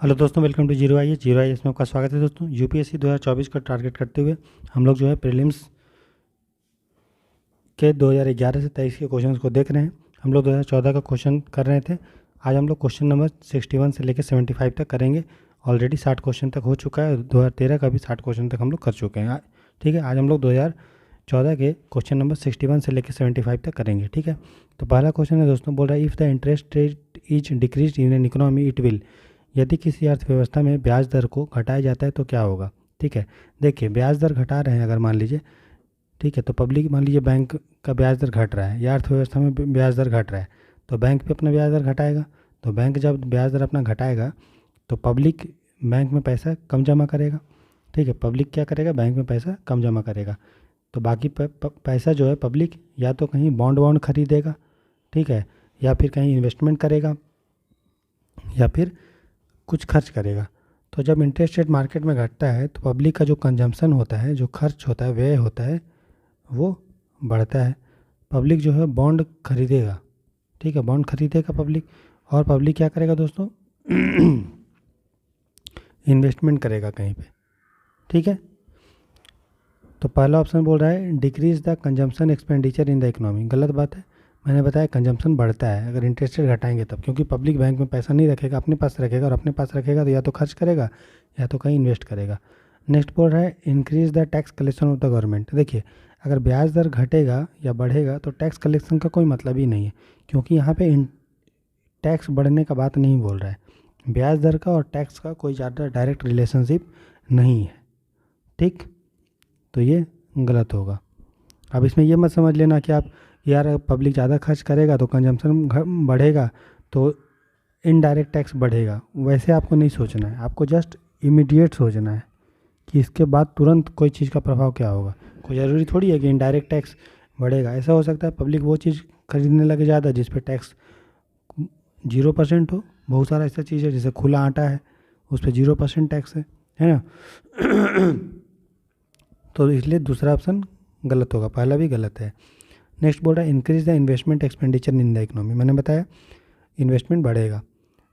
Hello दोस्तों, welcome to zero आई में आपका स्वागत है। दोस्तों यूपीएससी 2024 का टारगेट करते हुए हम लोग जो है प्रीलिम्स के 2011 से 23 के क्वेश्चंस को देख रहे हैं। हम लोग 2014 का क्वेश्चन कर रहे थे। आज हम लोग क्वेश्चन नंबर 61 से लेकर 75 तक करेंगे। ऑलरेडी 60 क्वेश्चन तक हो चुका है, 2013 का भी 60 क्वेश्चन तक हम लोग कर चुके हैं। ठीक है, आज हम लोग 2014 के क्वेश्चन नंबर 61 से लेकर 75 तक करेंगे। ठीक है, तो पहला क्वेश्चन है दोस्तों, बोल रहा है if the interest rate is decrease in an economy it will. यदि किसी अर्थव्यवस्था में ब्याज दर को घटाया जाता है तो क्या होगा। ठीक है, देखिए ब्याज दर घटा रहे हैं अगर मान लीजिए, ठीक है, तो पब्लिक मान लीजिए बैंक का ब्याज दर घट रहा है या अर्थव्यवस्था में ब्याज दर घट रहा है तो बैंक भी अपना ब्याज दर घटाएगा। तो बैंक जब ब्याज दर अपना घटाएगा तो पब्लिक बैंक में पैसा कम जमा करेगा। ठीक है, पब्लिक क्या करेगा, बैंक में पैसा कम जमा करेगा। तो बाकी पैसा जो है पब्लिक या तो कहीं बॉन्ड वॉन्ड खरीदेगा, ठीक है, या फिर कहीं इन्वेस्टमेंट करेगा या फिर कुछ खर्च करेगा। तो जब इंटरेस्ट रेट मार्केट में घटता है तो पब्लिक का जो कंजम्पशन होता है, जो खर्च होता है, व्यय होता है, वो बढ़ता है। पब्लिक जो है बॉन्ड खरीदेगा। ठीक है, बॉन्ड खरीदेगा पब्लिक, और पब्लिक क्या करेगा दोस्तों इन्वेस्टमेंट करेगा कहीं पे। ठीक है, तो पहला ऑप्शन बोल रहा है decrease the consumption expenditure in the economy. गलत बात है, मैंने बताया कंजम्पशन बढ़ता है अगर इंटरेस्ट रेट घटाएंगे तब, क्योंकि पब्लिक बैंक में पैसा नहीं रखेगा, अपने पास रखेगा, और अपने पास रखेगा तो या तो खर्च करेगा या तो कहीं इन्वेस्ट करेगा। नेक्स्ट बोल रहा है increase the tax collection of the government. देखिए अगर ब्याज दर घटेगा या बढ़ेगा तो टैक्स कलेक्शन का कोई मतलब ही नहीं है, क्योंकि यहाँ पे टैक्स बढ़ने का बात नहीं बोल रहा है। ब्याज दर का और टैक्स का कोई ज़्यादा डायरेक्ट रिलेशनशिप नहीं है। ठीक, तो ये गलत होगा। अब इसमें ये मत समझ लेना कि आप यार पब्लिक ज़्यादा खर्च करेगा तो कंजम्पशन बढ़ेगा तो इनडायरेक्ट टैक्स बढ़ेगा, वैसे आपको नहीं सोचना है। आपको जस्ट इमीडिएट सोचना है कि इसके बाद तुरंत कोई चीज़ का प्रभाव क्या होगा। कोई ज़रूरी थोड़ी है कि इनडायरेक्ट टैक्स बढ़ेगा। ऐसा हो सकता है पब्लिक वो चीज़ खरीदने लगे ज़्यादा जिस पे टैक्स 0% हो। बहुत सारा ऐसा चीज़ है जैसे खुला आटा है, उस पर 0% टैक्स है ना तो इसलिए दूसरा ऑप्शन गलत होगा, पहला भी गलत है। नेक्स्ट बोल रहा है increase the investment expenditure in the economy. मैंने बताया इन्वेस्टमेंट बढ़ेगा,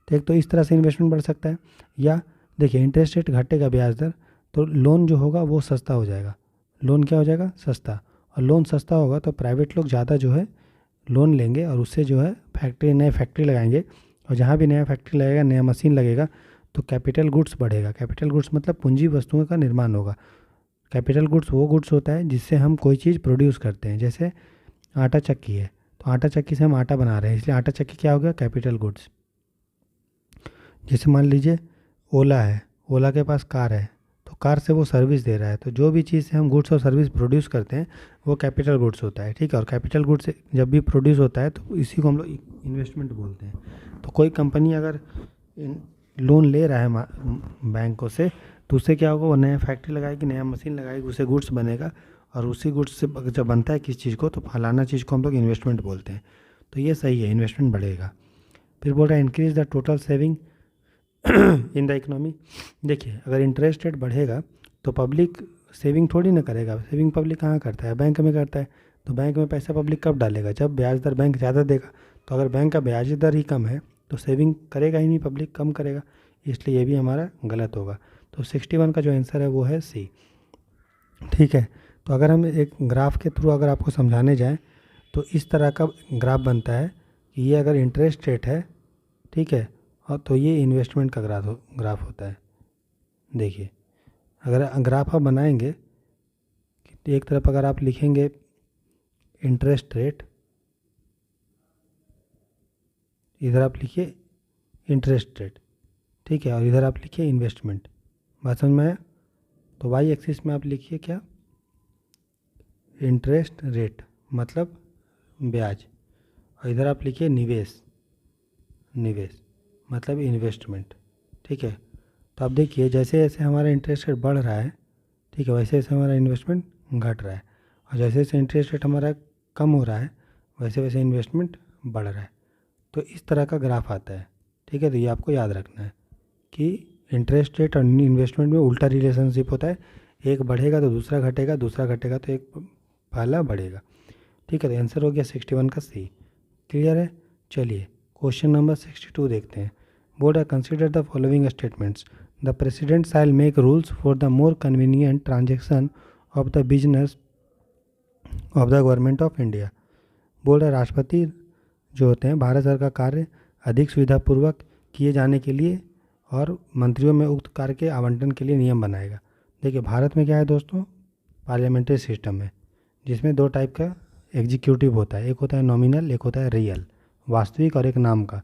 ठीक, तो इस तरह से इन्वेस्टमेंट बढ़ सकता है। या देखिए इंटरेस्ट रेट घटेगा ब्याज दर तो लोन जो होगा वो सस्ता हो जाएगा। लोन क्या हो जाएगा, सस्ता, और लोन सस्ता होगा तो प्राइवेट लोग ज़्यादा जो है लोन लेंगे और उससे जो है नए फैक्ट्री लगाएंगे, और जहाँ भी नया फैक्ट्री लगेगा, नया मशीन लगेगा तो कैपिटल गुड्स बढ़ेगा। कैपिटल गुड्स मतलब पूंजी वस्तुओं का निर्माण होगा। कैपिटल गुड्स वो गुड्स होता है जिससे हम कोई चीज़ प्रोड्यूस करते हैं। जैसे आटा चक्की है तो आटा चक्की से हम आटा बना रहे हैं, इसलिए आटा चक्की क्या हो गया, कैपिटल गुड्स। जैसे मान लीजिए ओला है, ओला के पास कार है तो कार से वो सर्विस दे रहा है, तो जो भी चीज़ से हम गुड्स और सर्विस प्रोड्यूस करते हैं वो कैपिटल गुड्स होता है। ठीक है, और कैपिटल गुड्स जब भी प्रोड्यूस होता है तो इसी को हम लोग इन्वेस्टमेंट बोलते हैं। तो कोई कंपनी अगर लोन ले रहा है बैंकों से तो उससे क्या होगा, वो नया फैक्ट्री लगाएगी, नया मशीन लगाएगी, उससे गुड्स बनेगा, और उसी गुड्स से जब बनता है किस चीज़ को तो फलाना चीज़ को हम लोग इन्वेस्टमेंट बोलते हैं। तो ये सही है, इन्वेस्टमेंट बढ़ेगा। फिर बोल रहा है increase the total saving in the economy. देखिए अगर इंटरेस्ट रेट बढ़ेगा तो पब्लिक सेविंग थोड़ी ना करेगा। सेविंग पब्लिक कहाँ करता है, बैंक में करता है। तो बैंक में पैसा पब्लिक कब डालेगा, जब ब्याज दर बैंक ज़्यादा देगा। तो अगर बैंक का ब्याज दर ही कम है तो सेविंग करेगा ही नहीं, पब्लिक कम करेगा, इसलिए ये भी हमारा गलत होगा। तो 61 का जो आंसर है वो है सी। ठीक है, तो अगर हम एक ग्राफ के थ्रू अगर आपको समझाने जाएं तो इस तरह का ग्राफ बनता है कि ये अगर इंटरेस्ट रेट है, ठीक है, और तो ये इन्वेस्टमेंट का ग्राफ होता है। देखिए अगर ग्राफ आप बनाएंगे तो एक तरफ अगर आप लिखेंगे इंटरेस्ट रेट, इधर आप लिखिए इंटरेस्ट रेट, ठीक है, और इधर आप लिखिए इन्वेस्टमेंट। बात समझ में आया? तो वाई एक्सिस में आप लिखिए क्या, इंटरेस्ट रेट मतलब ब्याज, और इधर आप लिखिए निवेश, निवेश मतलब इन्वेस्टमेंट। ठीक है, तो आप देखिए जैसे जैसे हमारा इंटरेस्ट रेट बढ़ रहा है, ठीक है, वैसे वैसे हमारा इन्वेस्टमेंट घट रहा है, और जैसे जैसे इंटरेस्ट रेट हमारा कम हो रहा है वैसे वैसे इन्वेस्टमेंट बढ़ रहा है। तो इस तरह का ग्राफ आता है। ठीक है, तो ये आपको याद रखना है कि इंटरेस्ट रेट और इन्वेस्टमेंट में उल्टा रिलेशनशिप होता है। एक बढ़ेगा तो दूसरा घटेगा, दूसरा घटेगा तो एक पहला बढ़ेगा। ठीक है, तो आंसर हो गया 61 का सी। क्लियर है? चलिए क्वेश्चन नंबर 62 देखते हैं। बोल रहा है consider the following statements, the president shell make rules for the more convenient transaction of the business of the government of India. बोल रहा है राष्ट्रपति जो होते हैं भारत सरकार का कार्य अधिक सुविधापूर्वक किए जाने के लिए और मंत्रियों में उक्त कार्य के आवंटन के लिए नियम बनाएगा। देखिए भारत में क्या है दोस्तों, पार्लियामेंट्री सिस्टम है जिसमें दो टाइप का एग्जीक्यूटिव होता है, एक होता है नॉमिनल, एक होता है रियल, वास्तविक, और एक नाम का।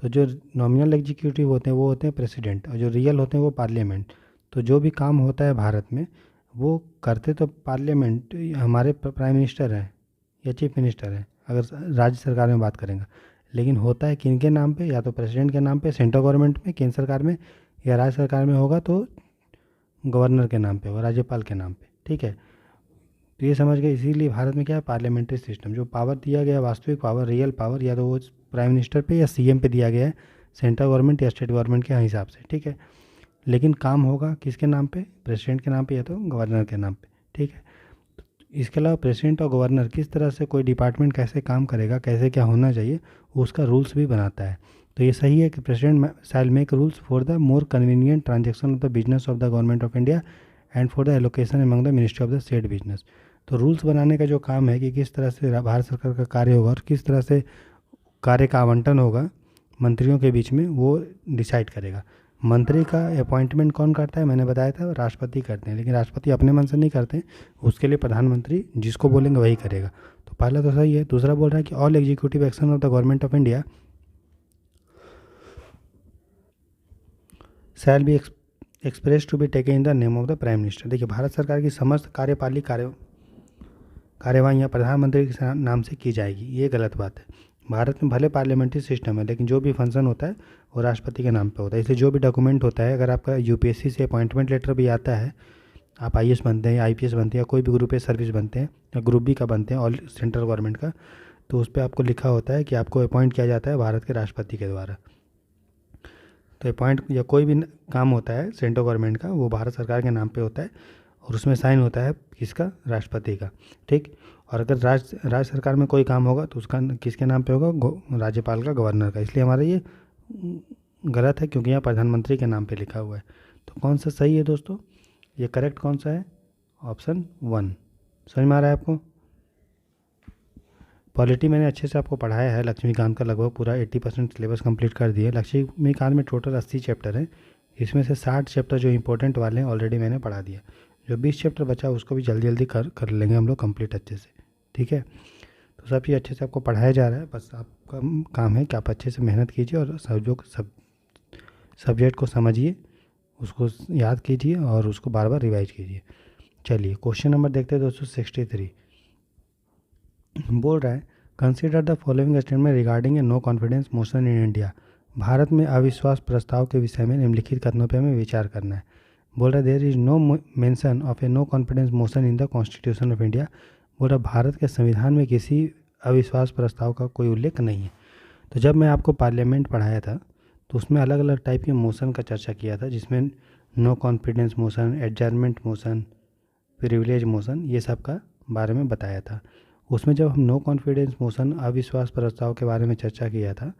तो जो नॉमिनल एग्जीक्यूटिव होते हैं वो होते हैं प्रेसिडेंट, और जो रियल होते हैं वो पार्लियामेंट। तो जो भी काम होता है भारत में वो करते तो पार्लियामेंट हमारे प्राइम मिनिस्टर हैं या चीफ मिनिस्टर हैं अगर राज्य सरकार में बात करेंगे, लेकिन होता है किन के नाम पे, या तो प्रेसिडेंट के नाम पे सेंट्रल गवर्नमेंट में, केंद्र सरकार में, या राज्य सरकार में होगा तो गवर्नर के नाम पे होगा, राज्यपाल के नाम पे। ठीक है, तो ये समझ गए। इसीलिए भारत में क्या है, पार्लियामेंट्री सिस्टम। जो पावर दिया गया है, वास्तविक पावर, रियल पावर, या तो वो प्राइम मिनिस्टर पे या सीएम पे दिया गया है, सेंट्रल गवर्नमेंट या स्टेट गवर्नमेंट के हिसाब से। ठीक है, लेकिन काम होगा किसके नाम पे, प्रेसिडेंट के नाम पे या तो गवर्नर के नाम पे। ठीक है, इसके अलावा प्रेसिडेंट और गवर्नर किस तरह से कोई डिपार्टमेंट कैसे काम करेगा, कैसे क्या होना चाहिए, उसका रूल्स भी बनाता है। तो ये सही है कि president shell make rules for the more convenient transaction of the business of the government of India and for the allocation among the ministry of the estate business. तो रूल्स बनाने का जो काम है कि किस तरह से भारत सरकार का कार्य होगा और किस तरह से कार्य का आवंटन होगा मंत्रियों के बीच में, वो डिसाइड करेगा। मंत्री का अपॉइंटमेंट कौन करता है, मैंने बताया था राष्ट्रपति करते हैं, लेकिन राष्ट्रपति अपने मन से नहीं करते, उसके लिए प्रधानमंत्री जिसको बोलेंगे वही करेगा। तो पहला तो सही है। दूसरा बोल रहा है कि all executive action of the government of India shall be express to be taken in the name of the prime minister. देखिए भारत सरकार की समस्त कार्यपालिक कार्यवाहियाँ प्रधानमंत्री के नाम से की जाएगी, ये गलत बात है। भारत में भले पार्लियामेंट्री सिस्टम है लेकिन जो भी फंक्शन होता है वो राष्ट्रपति के नाम पे होता है। इसलिए जो भी डॉक्यूमेंट होता है, अगर आपका यूपीएससी से अपॉइंटमेंट लेटर भी आता है, आप आईएएस बनते हैं या आईपीएस बनते हैं या कोई भी ग्रुप ए सर्विस बनते हैं या ग्रुप बी का बनते हैं ऑल सेंट्रल गवर्नमेंट का, तो उस पर आपको लिखा होता है कि आपको अपॉइंट किया जाता है भारत के राष्ट्रपति के द्वारा। तो अपॉइंट या कोई भी काम होता है सेंट्रल गवर्नमेंट का वो भारत सरकार के नाम पे होता है और उसमें साइन होता है किसका, राष्ट्रपति का। ठीक, और अगर राज्य सरकार में कोई काम होगा तो उसका किसके नाम पे होगा, राज्यपाल का, गवर्नर का। इसलिए हमारा ये गलत है क्योंकि यहाँ प्रधानमंत्री के नाम पे लिखा हुआ है। तो कौन सा सही है दोस्तों, ये करेक्ट कौन सा है, ऑप्शन 1। समझ में आ रहा है आपको। पॉलिटी मैंने अच्छे से आपको पढ़ाया है, लक्ष्मीकांत का लगभग पूरा 80% सिलेबस कंप्लीट कर दिए। लक्ष्मीकांत में टोटल 80 चैप्टर हैं, इसमें से 60 चैप्टर जो इंपॉर्टेंट वाले हैं ऑलरेडी मैंने पढ़ा दिया। जो 20 चैप्टर बचा उसको भी जल्दी जल्दी कर लेंगे हम लोग कंप्लीट अच्छे से। ठीक है, तो सब चीज़ अच्छे से आपको पढ़ाया जा रहा है, बस आपका काम है कि आप अच्छे से मेहनत कीजिए और सब्जेक्ट को समझिए, उसको याद कीजिए और उसको बार बार रिवाइज कीजिए। चलिए क्वेश्चन नंबर देखते हैं दोस्तों 63। बोल रहा है consider the following statement regarding a no confidence motion in India. Bharat में अविश्वास प्रस्ताव के विषय में निम्नलिखित कथनों पर हमें विचार करना है। बोल रहा है there is no mention of a no confidence motion in the constitution of India. बोल रहा भारत के संविधान में किसी अविश्वास प्रस्ताव का कोई उल्लेख नहीं है। तो जब मैं आपको पार्लियामेंट पढ़ाया था तो उसमें अलग अलग टाइप के मोशन का चर्चा किया था, जिसमें no confidence motion, adjournment motion, privilege motion, ये सब का बारे में बताया था। उसमें जब हम नो कॉन्फिडेंस मोशन, अविश्वास प्रस्ताव के बारे में चर्चा किया था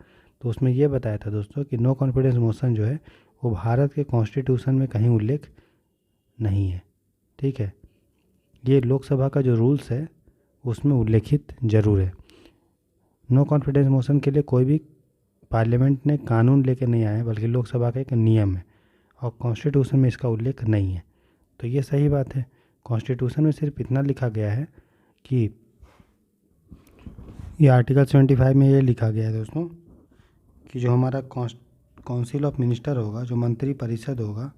तो उसमें ये बताया था दोस्तों कि नो कॉन्फिडेंस मोशन जो है वो भारत के कॉन्स्टिट्यूशन में कहीं उल्लेख नहीं है। ठीक है, ये लोकसभा का जो रूल्स है उसमें उल्लेखित जरूर है। नो कॉन्फिडेंस मोशन के लिए कोई भी पार्लियामेंट ने कानून लेके नहीं आया है, बल्कि लोकसभा का एक नियम है और कॉन्स्टिट्यूशन में इसका उल्लेख नहीं है। तो ये सही बात है। कॉन्स्टिट्यूशन में सिर्फ इतना लिखा गया है कि ये आर्टिकल 75 में ये लिखा गया है दोस्तों कि जो हमारा काउंसिल ऑफ मिनिस्टर होगा, जो मंत्री परिषद होगा,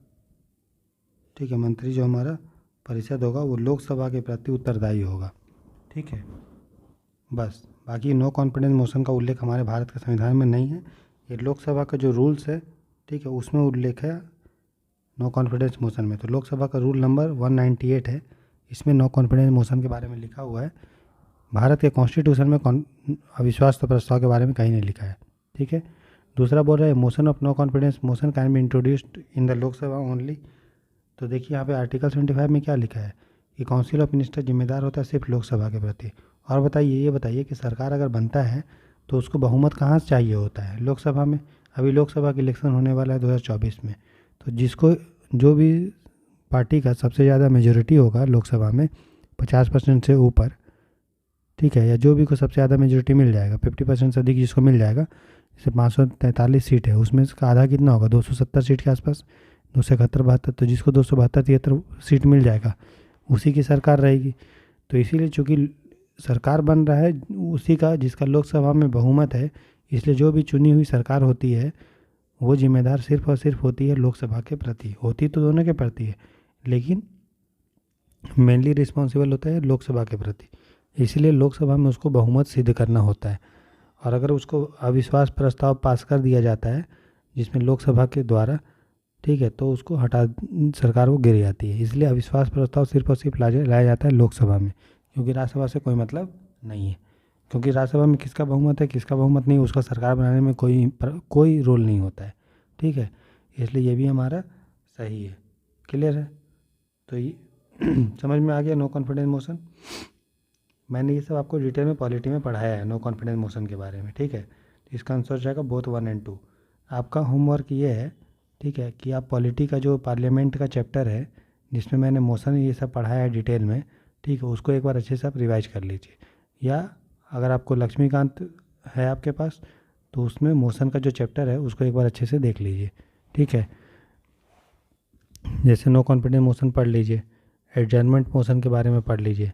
ठीक है, मंत्री जो हमारा परिषद होगा वो लोकसभा के प्रति उत्तरदायी होगा। ठीक है, बस बाकी नो कॉन्फिडेंस मोशन का उल्लेख हमारे भारत के संविधान में नहीं है। ये लोकसभा का जो रूल्स है, ठीक है, उसमें उल्लेख है नो कॉन्फिडेंस मोशन में। तो लोकसभा का रूल नंबर 198 है, इसमें नो कॉन्फिडेंस मोशन के बारे में लिखा हुआ है। भारत के कॉन्स्टिट्यूशन में अविश्वास प्रस्ताव के बारे में कहीं नहीं लिखा है। ठीक है, दूसरा बोल रहा है motion of no confidence motion can be introduced in the Lok Sabha only. तो देखिए यहाँ पे आर्टिकल 75 में क्या लिखा है कि काउंसिल ऑफ मिनिस्टर जिम्मेदार होता है सिर्फ लोकसभा के प्रति। और बताइए, ये बताइए कि सरकार अगर बनता है तो उसको बहुमत कहाँ से चाहिए होता है, लोकसभा में। अभी लोकसभा का इलेक्शन होने वाला है 2024 में, तो जिसको जो भी पार्टी का सबसे ज़्यादा मेजोरिटी होगा लोकसभा में 50% से ऊपर, ठीक है, या जो भी को सबसे ज़्यादा मेजोरिटी मिल जाएगा 50% से अधिक जिसको मिल जाएगा, जैसे 543 सीट है उसमें इसका आधा कितना होगा 270 सीट के आसपास, 271-72, तो जिसको 272-73 सीट मिल जाएगा उसी की सरकार रहेगी। तो इसीलिए चूँकि सरकार बन रहा है उसी का जिसका लोकसभा में बहुमत है, इसलिए जो भी चुनी हुई सरकार होती है वो जिम्मेदार सिर्फ और सिर्फ होती है लोकसभा के प्रति, होती तो दोनों के प्रति है लेकिन मेनली रिस्पॉन्सिबल होता है लोकसभा के प्रति। इसलिए लोकसभा में उसको बहुमत सिद्ध करना होता है, और अगर उसको अविश्वास प्रस्ताव पास कर दिया जाता है जिसमें लोकसभा के द्वारा, ठीक है, तो उसको हटा सरकार वो गिर जाती है। इसलिए अविश्वास प्रस्ताव सिर्फ और सिर्फ लाया जाता है लोकसभा में, क्योंकि राज्यसभा से कोई मतलब नहीं है, क्योंकि राज्यसभा में किसका बहुमत है किसका बहुमत नहीं, उसका सरकार बनाने में कोई रोल नहीं होता है, ठीक है। इसलिए ये भी हमारा सही है। क्लियर है? तो ये समझ में आ गया नो कॉन्फिडेंस मोशन। मैंने ये सब आपको डिटेल में पॉलिटी में पढ़ाया है नो कॉन्फिडेंस मोशन के बारे में, ठीक है। तो इसका आंसर जाएगा बोथ 1 और 2। आपका होमवर्क ये है, ठीक है, कि आप पॉलिटी का जो पार्लियामेंट का चैप्टर है जिसमें मैंने मोशन ये सब पढ़ाया है डिटेल में, ठीक है, उसको एक बार अच्छे से आप रिवाइज कर लीजिए। या अगर आपको लक्ष्मीकांत है आपके पास तो उसमें मोशन का जो चैप्टर है उसको एक बार अच्छे से देख लीजिए, ठीक है। जैसे नो कॉन्फिडेंस मोशन पढ़ लीजिए, एडजर्नमेंट मोशन के बारे में पढ़ लीजिए,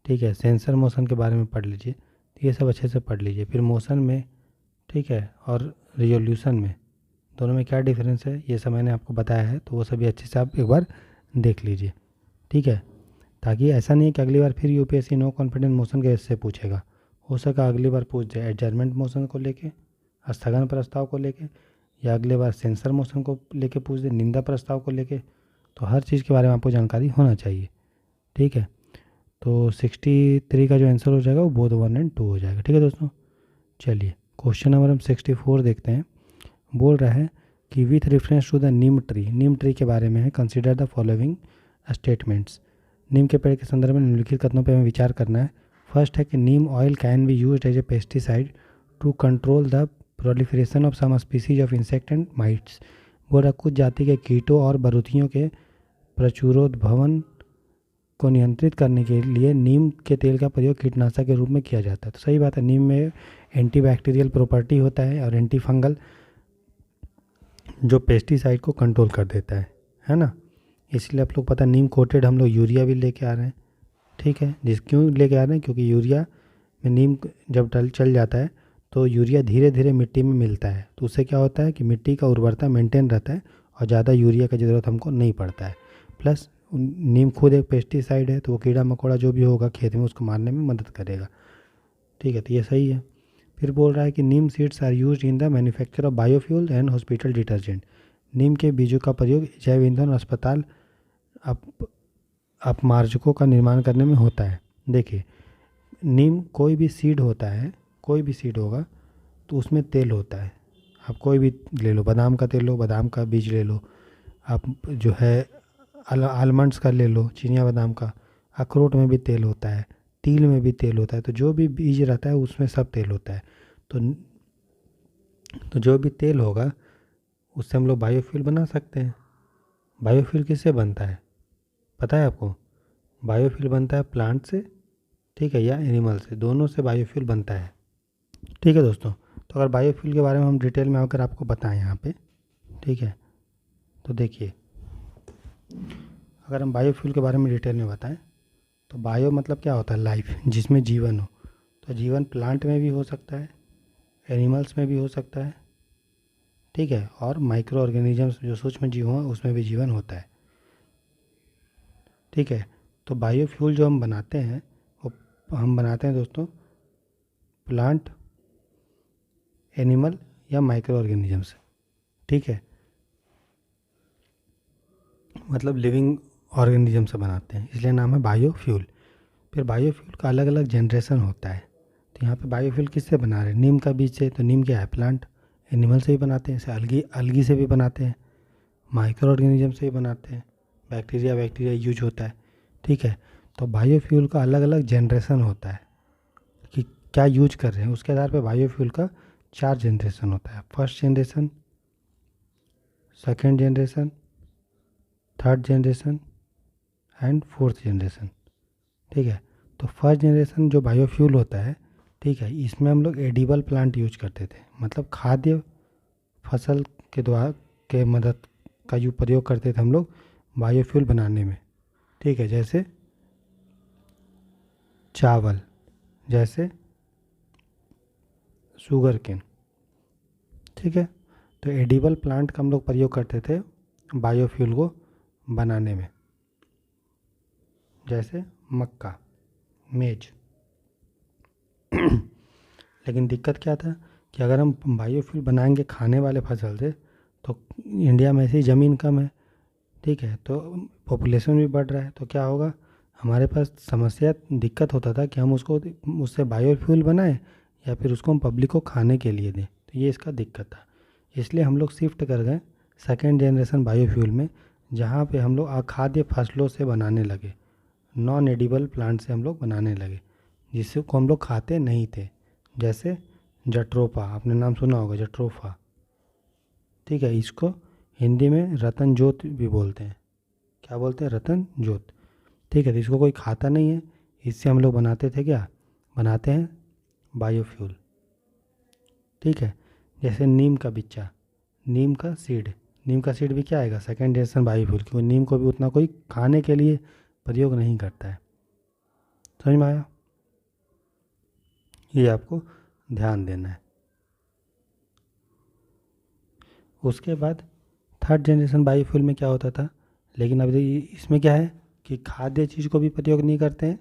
ठीक है, सेंसर मोशन के बारे में पढ़ लीजिए, तो ये सब अच्छे से पढ़ लीजिए। फिर मोशन में, ठीक है, और रिजोल्यूशन में दोनों में क्या डिफरेंस है ये सब मैंने आपको बताया है, तो वो सभी अच्छे से आप एक बार देख लीजिए, ठीक है। ताकि ऐसा नहीं कि अगली बार फिर यूपीएससी नो कॉन्फिडेंस मोशन के से पूछेगा, हो सका अगली बार पूछ जाए एडजर्नमेंट मोशन को लेके, स्थगन प्रस्ताव को लेके, या अगले बार सेंसर मोशन को लेके पूछ दे, निंदा प्रस्ताव को लेके। तो हर चीज़ के बारे में आपको जानकारी होना चाहिए, ठीक है। तो 63 का जो आंसर हो जाएगा वो बोथ 1 और 2 हो जाएगा, ठीक है दोस्तों। चलिए क्वेश्चन नंबर हम 64 देखते हैं। बोल रहा है कि with reference to the neem tree के बारे में है, कंसिडर द फॉलोइंग स्टेटमेंट्स। नीम के पेड़ के संदर्भ में निम्नलिखित कथनों पर हमें विचार करना है। फर्स्ट है कि neem oil can be used as a pesticide to control the proliferation of some species of insect and mites. बोल रहा कुछ जाति के कीटों और बरूतियों के प्रचुरोद्भवन को नियंत्रित करने के लिए नीम के तेल का प्रयोग कीटनाशक के रूप में किया जाता है। तो सही बात है, नीम में एंटीबैक्टीरियल प्रॉपर्टी होता है और एंटी फंगल जो पेस्टिसाइड को कंट्रोल कर देता है ना। इसलिए आप लोग पता नीम कोटेड हम लोग यूरिया भी लेके आ रहे हैं, ठीक है। क्यों लेके आ रहे हैं? क्योंकि यूरिया में नीम जब चल जाता है तो यूरिया धीरे धीरे मिट्टी में मिलता है, तो उससे क्या होता है कि मिट्टी का उर्वरता मेंटेन रहता है और ज़्यादा यूरिया की ज़रूरत हमको नहीं पड़ता है। प्लस नीम खुद एक पेस्टिसाइड है, तो वो कीड़ा मकोड़ा जो भी होगा खेत में उसको मारने में मदद करेगा, ठीक है। तो ये सही है। फिर बोल रहा है कि neem seeds are used in the manufacture of biofuel and hospital detergent. नीम के बीजों का प्रयोग जैव ईंधन और अस्पताल अपमार्जकों का निर्माण करने में होता है। देखिए, नीम कोई भी सीड होता है, कोई भी सीड होगा तो उसमें तेल होता है। आप कोई भी ले लो, बादाम का तेल लो, बादाम का बीज ले लो, आप जो है आलमंड्स का ले लो, चिनिया बादाम का, अखरोट में भी तेल होता है, तिल में भी तेल होता है। तो जो भी बीज रहता है उसमें सब तेल होता है। तो जो भी तेल होगा उससे हम लोग बायोफ्यूल बना सकते हैं। बायोफ्यूल किससे बनता है पता है आपको? बायोफ्यूल बनता है प्लांट से, ठीक है, या एनिमल से, दोनों से बायोफ्यूल बनता है, ठीक है दोस्तों। तो अगर बायोफ्यूल के बारे में हम डिटेल में अगर आपको बताएं यहाँ पे, ठीक है, तो देखिए, अगर हम बायोफ्यूल के बारे में डिटेल में बताएं तो बायो मतलब क्या होता है? लाइफ, जिसमें जीवन हो। तो जीवन प्लांट में भी हो सकता है, एनिमल्स में भी हो सकता है, ठीक है, और माइक्रो ऑर्गेनिजम्स जो सूक्ष्म जीव हों उसमें भी जीवन होता है, ठीक है। तो बायोफ्यूल जो हम बनाते हैं वो हम बनाते हैं दोस्तों प्लांट, एनिमल या माइक्रो ऑर्गेनिज्म से, ठीक है, मतलब लिविंग ऑर्गेनिज्म से बनाते हैं, इसलिए नाम है बायोफ्यूल। फिर बायोफ्यूल का अलग अलग जनरेशन होता है। तो यहाँ पे बायोफ्यूल किससे बना रहे हैं? नीम का बीज से। तो नीम क्या है? प्लांट। एनिमल से भी बनाते हैं, जैसे अलगी से भी बनाते हैं, माइक्रो ऑर्गेनिज्म से भी बनाते हैं, बैक्टीरिया यूज होता है, ठीक है। तो बायोफ्यूल का अलग अलग जनरेशन होता है कि क्या यूज कर रहे हैं, उसके आधार पर बायोफ्यूल का 4 जनरेशन होता है, first generation, second generation, third generation and fourth generation. ठीक है, तो फर्स्ट जनरेशन जो बायोफ्यूल होता है, ठीक है, इसमें हम लोग एडिबल प्लांट यूज करते थे, मतलब खाद्य फसल के द्वारा के मदद का जो प्रयोग करते थे हम लोग बायोफ्यूल बनाने में। ठीक है, जैसे चावल, जैसे शुगर केन। ठीक है, तो एडिबल प्लांट का हम लोग प्रयोग करते थे बायोफ्यूल को बनाने में, जैसे मक्का, मेज। लेकिन दिक्कत क्या था कि अगर हम बायोफ्यूल बनाएंगे खाने वाले फसल से, तो इंडिया में ऐसी ज़मीन कम है, ठीक है, तो पॉपुलेशन भी बढ़ रहा है, तो क्या होगा, हमारे पास समस्या दिक्कत होता था कि हम उसको उससे बायोफ्यूल बनाएं या फिर उसको हम पब्लिक को खाने के लिए दें, तो ये इसका दिक्कत था। इसलिए हम लोग शिफ्ट कर गए सेकेंड जनरेशन बायोफ्यूल में, जहाँ पे हम लोग अखाद्य फसलों से बनाने लगे, नॉन एडिबल प्लांट से हम लोग बनाने लगे, जिसको हम लोग खाते नहीं थे, जैसे जट्रोफा, आपने नाम सुना होगा जट्रोफा। ठीक है, इसको हिंदी में रतन जोत भी बोलते हैं। क्या बोलते हैं? रतन जोत। ठीक है, तो इसको कोई खाता नहीं है, इससे हम लोग बनाते थे क्या, बनाते हैं बायोफ्यूल। ठीक है, जैसे नीम का बिच्चा, नीम का सीड, नीम का सीड भी क्या आएगा, सेकेंड जनरेशन बायोफ्यूल, क्योंकि नीम को भी उतना कोई खाने के लिए प्रयोग नहीं करता है। समझ में आया? ये आपको ध्यान देना है। उसके बाद थर्ड जनरेशन बायोफ्यूल में क्या होता था, लेकिन अब इसमें क्या है कि खाद्य चीज़ को भी प्रयोग नहीं करते हैं,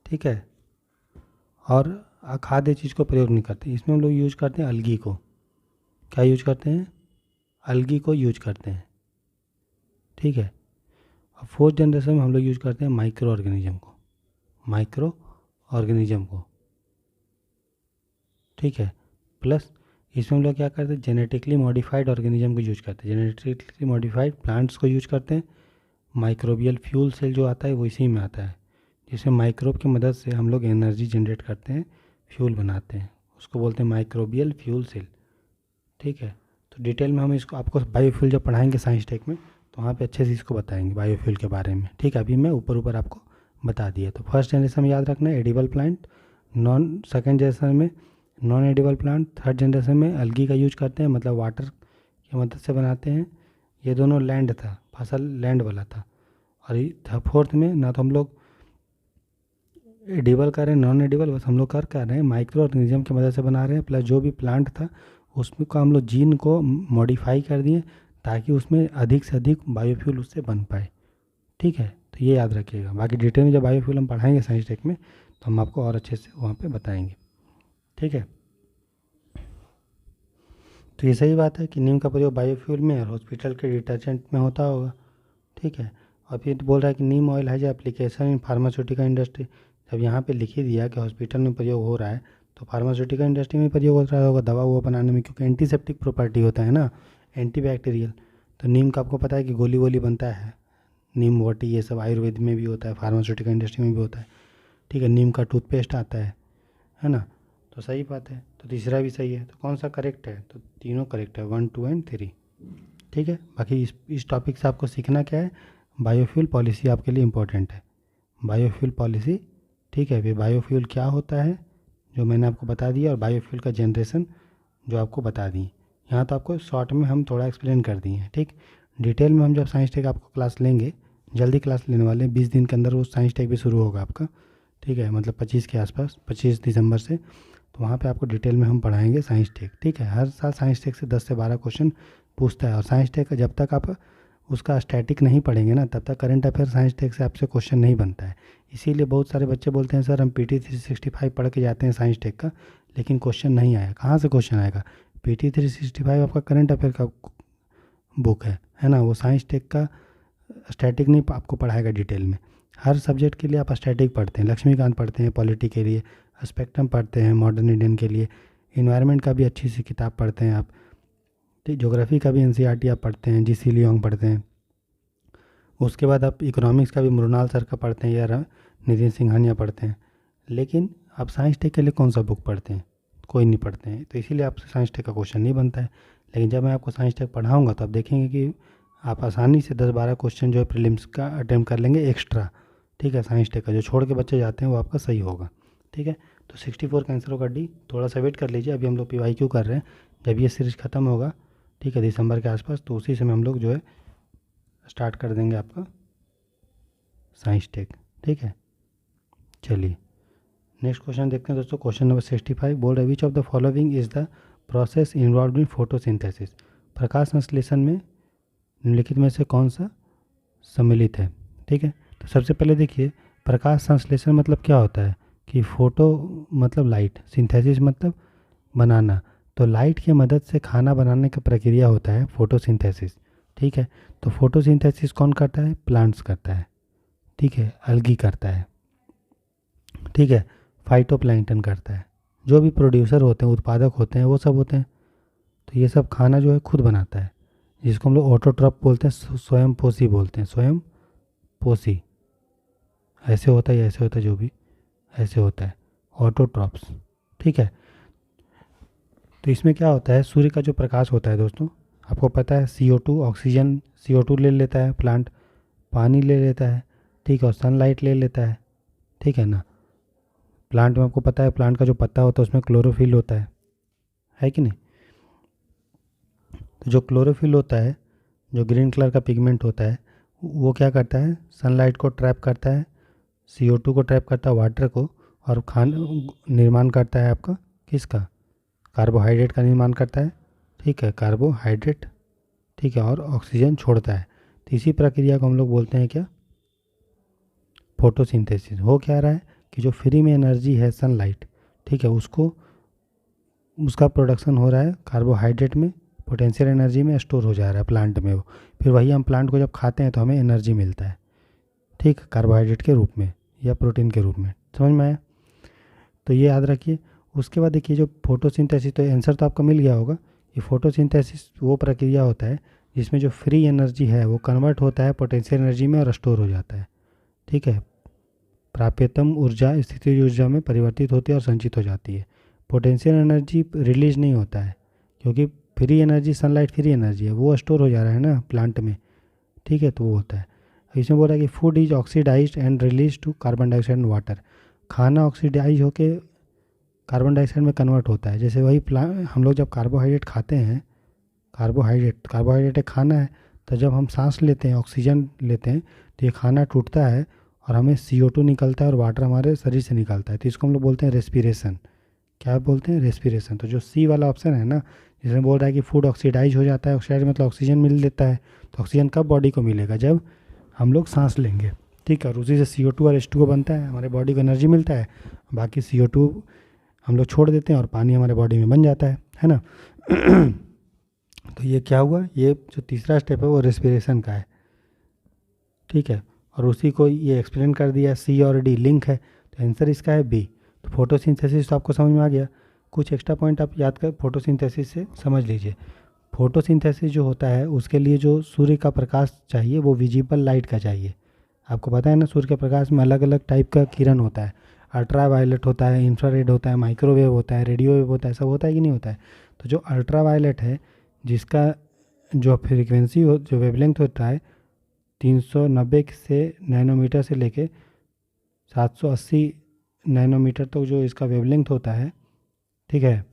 ठीक है, और अखाद्य चीज़ को प्रयोग नहीं करते। इसमें हम लोग यूज करते हैं अलगी को। क्या यूज करते हैं? अलगी को यूज करते हैं। ठीक है, और फोर्थ जनरेशन में हम लोग यूज करते हैं माइक्रो ऑर्गेनिज्म को, माइक्रो ऑर्गेनिज्म को। ठीक है, प्लस इसमें हम लोग क्या करते हैं, जेनेटिकली मॉडिफाइड ऑर्गेनिज्म को यूज करते हैं, जेनेटिकली मॉडिफाइड प्लांट्स को यूज करते हैं। माइक्रोबियल फ्यूल सेल जो आता है वो इसी में आता है, जिसमें माइक्रोब की मदद से हम लोग एनर्जी जनरेट करते हैं, फ्यूल बनाते हैं, उसको बोलते हैं माइक्रोबियल फ्यूल सेल। ठीक है, तो डिटेल में हम इसको आपको बायोफ्यूल जब पढ़ाएंगे साइंस टेक में, तो वहाँ पे अच्छे से इसको बताएंगे बायोफ्यूल के बारे में। ठीक है, अभी मैं ऊपर ऊपर आपको बता दिया। तो फर्स्ट जनरेशन में याद रखना है एडिबल प्लांट, सेकेंड जनरेशन में non edible plant, third generation में अलगी का यूज करते हैं, मतलब वाटर की मदद से बनाते हैं। ये दोनों लैंड था, फसल लैंड वाला था। और फोर्थ में ना तो हम लोग एडिबल कर रहे हैं नॉन एडिबल, बस हम लोग कर रहे हैं माइक्रो ऑर्गेनिज्म की मदद से बना रहे हैं, प्लस जो भी प्लांट था उसमें को हम लोग जीन को मॉडिफाई कर दिए ताकि उसमें अधिक से अधिक बायोफ्यूल उससे बन पाए। ठीक है, तो ये याद रखिएगा। बाकी डिटेल में जब बायोफ्यूल हम पढ़ाएंगे साइंस टेक में, तो हम आपको और अच्छे से वहाँ पे बताएंगे। ठीक है, तो ये सही बात है कि नीम का प्रयोग बायोफ्यूल में और हॉस्पिटल के डिटर्जेंट में होता होगा। ठीक है, और फिर बोल रहा है कि neem oil has application in pharmaceutical industry. जब यहाँ पे लिख ही दिया कि हॉस्पिटल में प्रयोग हो रहा है, तो फार्मास्यूटिकल इंडस्ट्री में प्रयोग हो रहा होगा दवा वो बनाने में, क्योंकि एंटीसेप्टिक प्रॉपर्टी होता है ना, एंटीबैक्टीरियल। तो नीम का आपको पता है कि गोली वोली बनता है, नीम वाटी, ये सब आयुर्वेद में भी होता है, फार्मास्यूटिकल इंडस्ट्री में भी होता है। ठीक है, नीम का टूथपेस्ट आता है ना, तो सही बात है। तो तीसरा भी सही है, तो कौन सा करेक्ट है? तो तीनों करेक्ट है, 1, 2 एंड 3। ठीक है, बाकी इस टॉपिक से आपको सीखना क्या है, बायोफ्यूल पॉलिसी आपके लिए इम्पोर्टेंट है, बायोफ्यूल पॉलिसी। ठीक है, फिर बायोफ्यूल क्या होता है जो मैंने आपको बता दिया, और बायोफ्यूल का जनरेशन जो आपको बता दी। यहाँ तो आपको शॉर्ट में हम थोड़ा एक्सप्लेन कर दिए हैं। ठीक, डिटेल में हम जब साइंस टेक आपको क्लास लेंगे, जल्दी क्लास लेने वाले हैं, 20 दिन के अंदर वो साइंस टेक भी शुरू होगा आपका। ठीक है, मतलब 25 के आसपास, 25 दिसंबर से, तो वहाँ पे आपको डिटेल में हम पढ़ाएंगे साइंस टेक। ठीक है, हर साल साइंस टेक से 10 से 12 क्वेश्चन पूछता है, और साइंस टेक का जब तक आप उसका स्टैटिक नहीं पढ़ेंगे ना, तब तक करंट अफेयर साइंस टेक से आपसे क्वेश्चन नहीं बनता है। इसीलिए बहुत सारे बच्चे बोलते हैं सर हम PT 365 पढ़ के जाते हैं साइंस टेक का, लेकिन क्वेश्चन नहीं आया। कहाँ से क्वेश्चन आएगा? PT 365 आपका करंट अफेयर का बुक है ना, वो साइंस टेक का स्टैटिक नहीं आपको पढ़ाएगा डिटेल में। हर सब्जेक्ट के लिए आप स्टैटिक पढ़ते हैं, लक्ष्मीकांत पढ़ते हैं पॉलिटी के लिए, स्पेक्ट्रम पढ़ते हैं मॉडर्न इंडियन के लिए, इन्वायरमेंट का भी अच्छी सी किताब पढ़ते हैं आप, ठीक, ज्योग्राफी का भी NCERT आप पढ़ते हैं, GC लियोंग पढ़ते हैं। उसके बाद आप इकोनॉमिक्स का भी मृणाल सर का पढ़ते हैं या नितिन सिंघानिया पढ़ते हैं। लेकिन आप साइंस टेक के लिए कौन सा बुक पढ़ते हैं? कोई नहीं पढ़ते हैं, तो इसीलिए आपसे साइंस टेक का क्वेश्चन नहीं बनता है। लेकिन जब मैं आपको साइंस टेक पढ़ाऊँगा तो आप देखेंगे कि आप आसानी से 10-12 क्वेश्चन जो है प्रीलिम्स का अटेम्प्ट कर लेंगे एक्स्ट्रा। ठीक है, साइंस टेक का जो छोड़ के बच्चे जाते हैं वो आपका सही होगा। ठीक है, तो 64 का आंसर होगा डी। थोड़ा सा वेट कर लीजिए, अभी हम लोग PYQ कर रहे हैं। जब ये सीरीज़ ख़त्म होगा, ठीक है, दिसंबर के आसपास, तो उसी समय हम लोग जो है स्टार्ट कर देंगे आपका साइंस टेक। ठीक है, चलिए नेक्स्ट क्वेश्चन देखते हैं दोस्तों। क्वेश्चन नंबर 65 बोल रहे which of the following is the process involve in photosynthesis. प्रकाश संश्लेषण में निम्नलिखित में से कौन सा सम्मिलित है। ठीक है, तो सबसे पहले देखिए, प्रकाश संश्लेषण मतलब क्या होता है कि फोटो मतलब लाइट, सिंथेसिस मतलब बनाना। तो लाइट की मदद से खाना बनाने का प्रक्रिया होता है फोटोसिंथेसिस। ठीक है, तो फोटोसिंथेसिस कौन करता है, प्लांट्स करता है। ठीक है, अलगी करता है। ठीक है, फाइटोप्लैंक्टन करता है। जो भी प्रोड्यूसर होते हैं, उत्पादक होते हैं, वो सब होते हैं। तो ये सब खाना जो है खुद बनाता है, जिसको हम लोग ऑटोट्रॉप बोलते हैं, स्वयं पोषी बोलते हैं, स्वयं पोषी। ऐसे होता है या ऐसे होता है, जो भी ऐसे होता है, ऑटोट्रॉप्स। ठीक है, तो इसमें क्या होता है, सूर्य का जो प्रकाश होता है दोस्तों, आपको पता है CO2 ऑक्सीजन, CO2 ले लेता है प्लांट, पानी ले लेता है। ठीक है, और सनलाइट ले लेता है। ठीक है ना, प्लांट में आपको पता है, प्लांट का जो पत्ता होता है उसमें क्लोरोफिल होता है कि नहीं। तो जो क्लोरोफिल होता है, जो ग्रीन कलर का पिगमेंट होता है, वो क्या करता है, सनलाइट को ट्रैप करता है, CO2 को ट्रैप करता है, वाटर को, और निर्माण करता है आपका किसका, कार्बोहाइड्रेट का निर्माण करता है। ठीक है, कार्बोहाइड्रेट। ठीक है, और ऑक्सीजन छोड़ता है। तो इसी प्रक्रिया को हम लोग बोलते हैं क्या, फोटोसिंथेसिस। हो क्या रहा है कि जो फ्री में एनर्जी है सनलाइट, ठीक है, उसका प्रोडक्शन हो रहा है कार्बोहाइड्रेट में, पोटेंशियल एनर्जी में स्टोर हो जा रहा है प्लांट में वो। फिर वही हम प्लांट को जब खाते हैं तो हमें एनर्जी मिलता है। ठीक, कार्बोहाइड्रेट के रूप में या प्रोटीन के रूप में। समझ में आया, तो ये याद रखिए। उसके बाद देखिए जो फोटोसिंथेसिस, तो आंसर तो आपका मिल गया होगा। ये फोटोसिंथेसिस वो प्रक्रिया होता है जिसमें जो फ्री एनर्जी है वो कन्वर्ट होता है पोटेंशियल एनर्जी में और स्टोर हो जाता है। ठीक है, प्राप्यतम ऊर्जा स्थितिज ऊर्जा में परिवर्तित होती है और संचित हो जाती है। पोटेंशियल एनर्जी रिलीज नहीं होता है, क्योंकि free energy, sunlight free energy है, वो स्टोर हो जा रहा है ना प्लांट में। ठीक है, तो वो होता है। इसमें बोला कि food is oxidised and release to carbon dioxide and water. खाना ऑक्सीडाइज होकर कार्बन डाइऑक्साइड में कन्वर्ट होता है। जैसे वही हम लोग जब कार्बोहाइड्रेट खाते हैं, कार्बोहाइड्रेट एक खाना है, तो जब हम सांस लेते हैं, ऑक्सीजन लेते हैं, तो ये खाना टूटता है और हमें CO2 निकलता है और वाटर हमारे शरीर से निकलता है। तो इसको हम लोग बोलते हैं रेस्पिरेशन। क्या बोलते हैं, रेस्पिरेशन। तो जो सी वाला ऑप्शन है ना, जिसमें बोल रहा है कि फूड ऑक्सीडाइज हो जाता है, ऑक्सीडाइज मतलब ऑक्सीजन मिल लेता है। तो ऑक्सीजन कब बॉडी को मिलेगा, जब हम लोग सांस लेंगे। ठीक है, और उसी से CO2 और H2O बनता है, हमारे बॉडी को एनर्जी मिलता है। बाकी CO2 हम लोग छोड़ देते हैं और पानी हमारे बॉडी में बन जाता है ना। तो ये क्या हुआ, ये जो तीसरा स्टेप है वो रेस्पिरेशन का है। ठीक है, और उसी को ये एक्सप्लेन कर दिया, C और D लिंक है, तो आंसर इसका है B। तो फोटोसिंथेसिस तो आपको समझ में आ गया। कुछ एक्स्ट्रा पॉइंट आप याद कर फोटोसिंथेसिस से समझ लीजिए। फोटोसिंथेसिस जो होता है उसके लिए जो सूर्य का प्रकाश चाहिए वो विजिबल लाइट का चाहिए। आपको पता है ना, सूर्य के प्रकाश में अलग अलग टाइप का किरण होता है। अल्ट्रा वायलेट होता है, इंफ्रारेड होता है, माइक्रोवेव होता है, रेडियो वेव होता है, सब होता है कि नहीं होता है। तो जो अल्ट्रा वायलेट है, जिसका जो फ्रीक्वेंसी हो, जो वेवलेंथ होता है 390 से नैनोमीटर से लेके 780 नैनोमीटर तक, जो इसका वेवलेंथ होता है। ठीक है,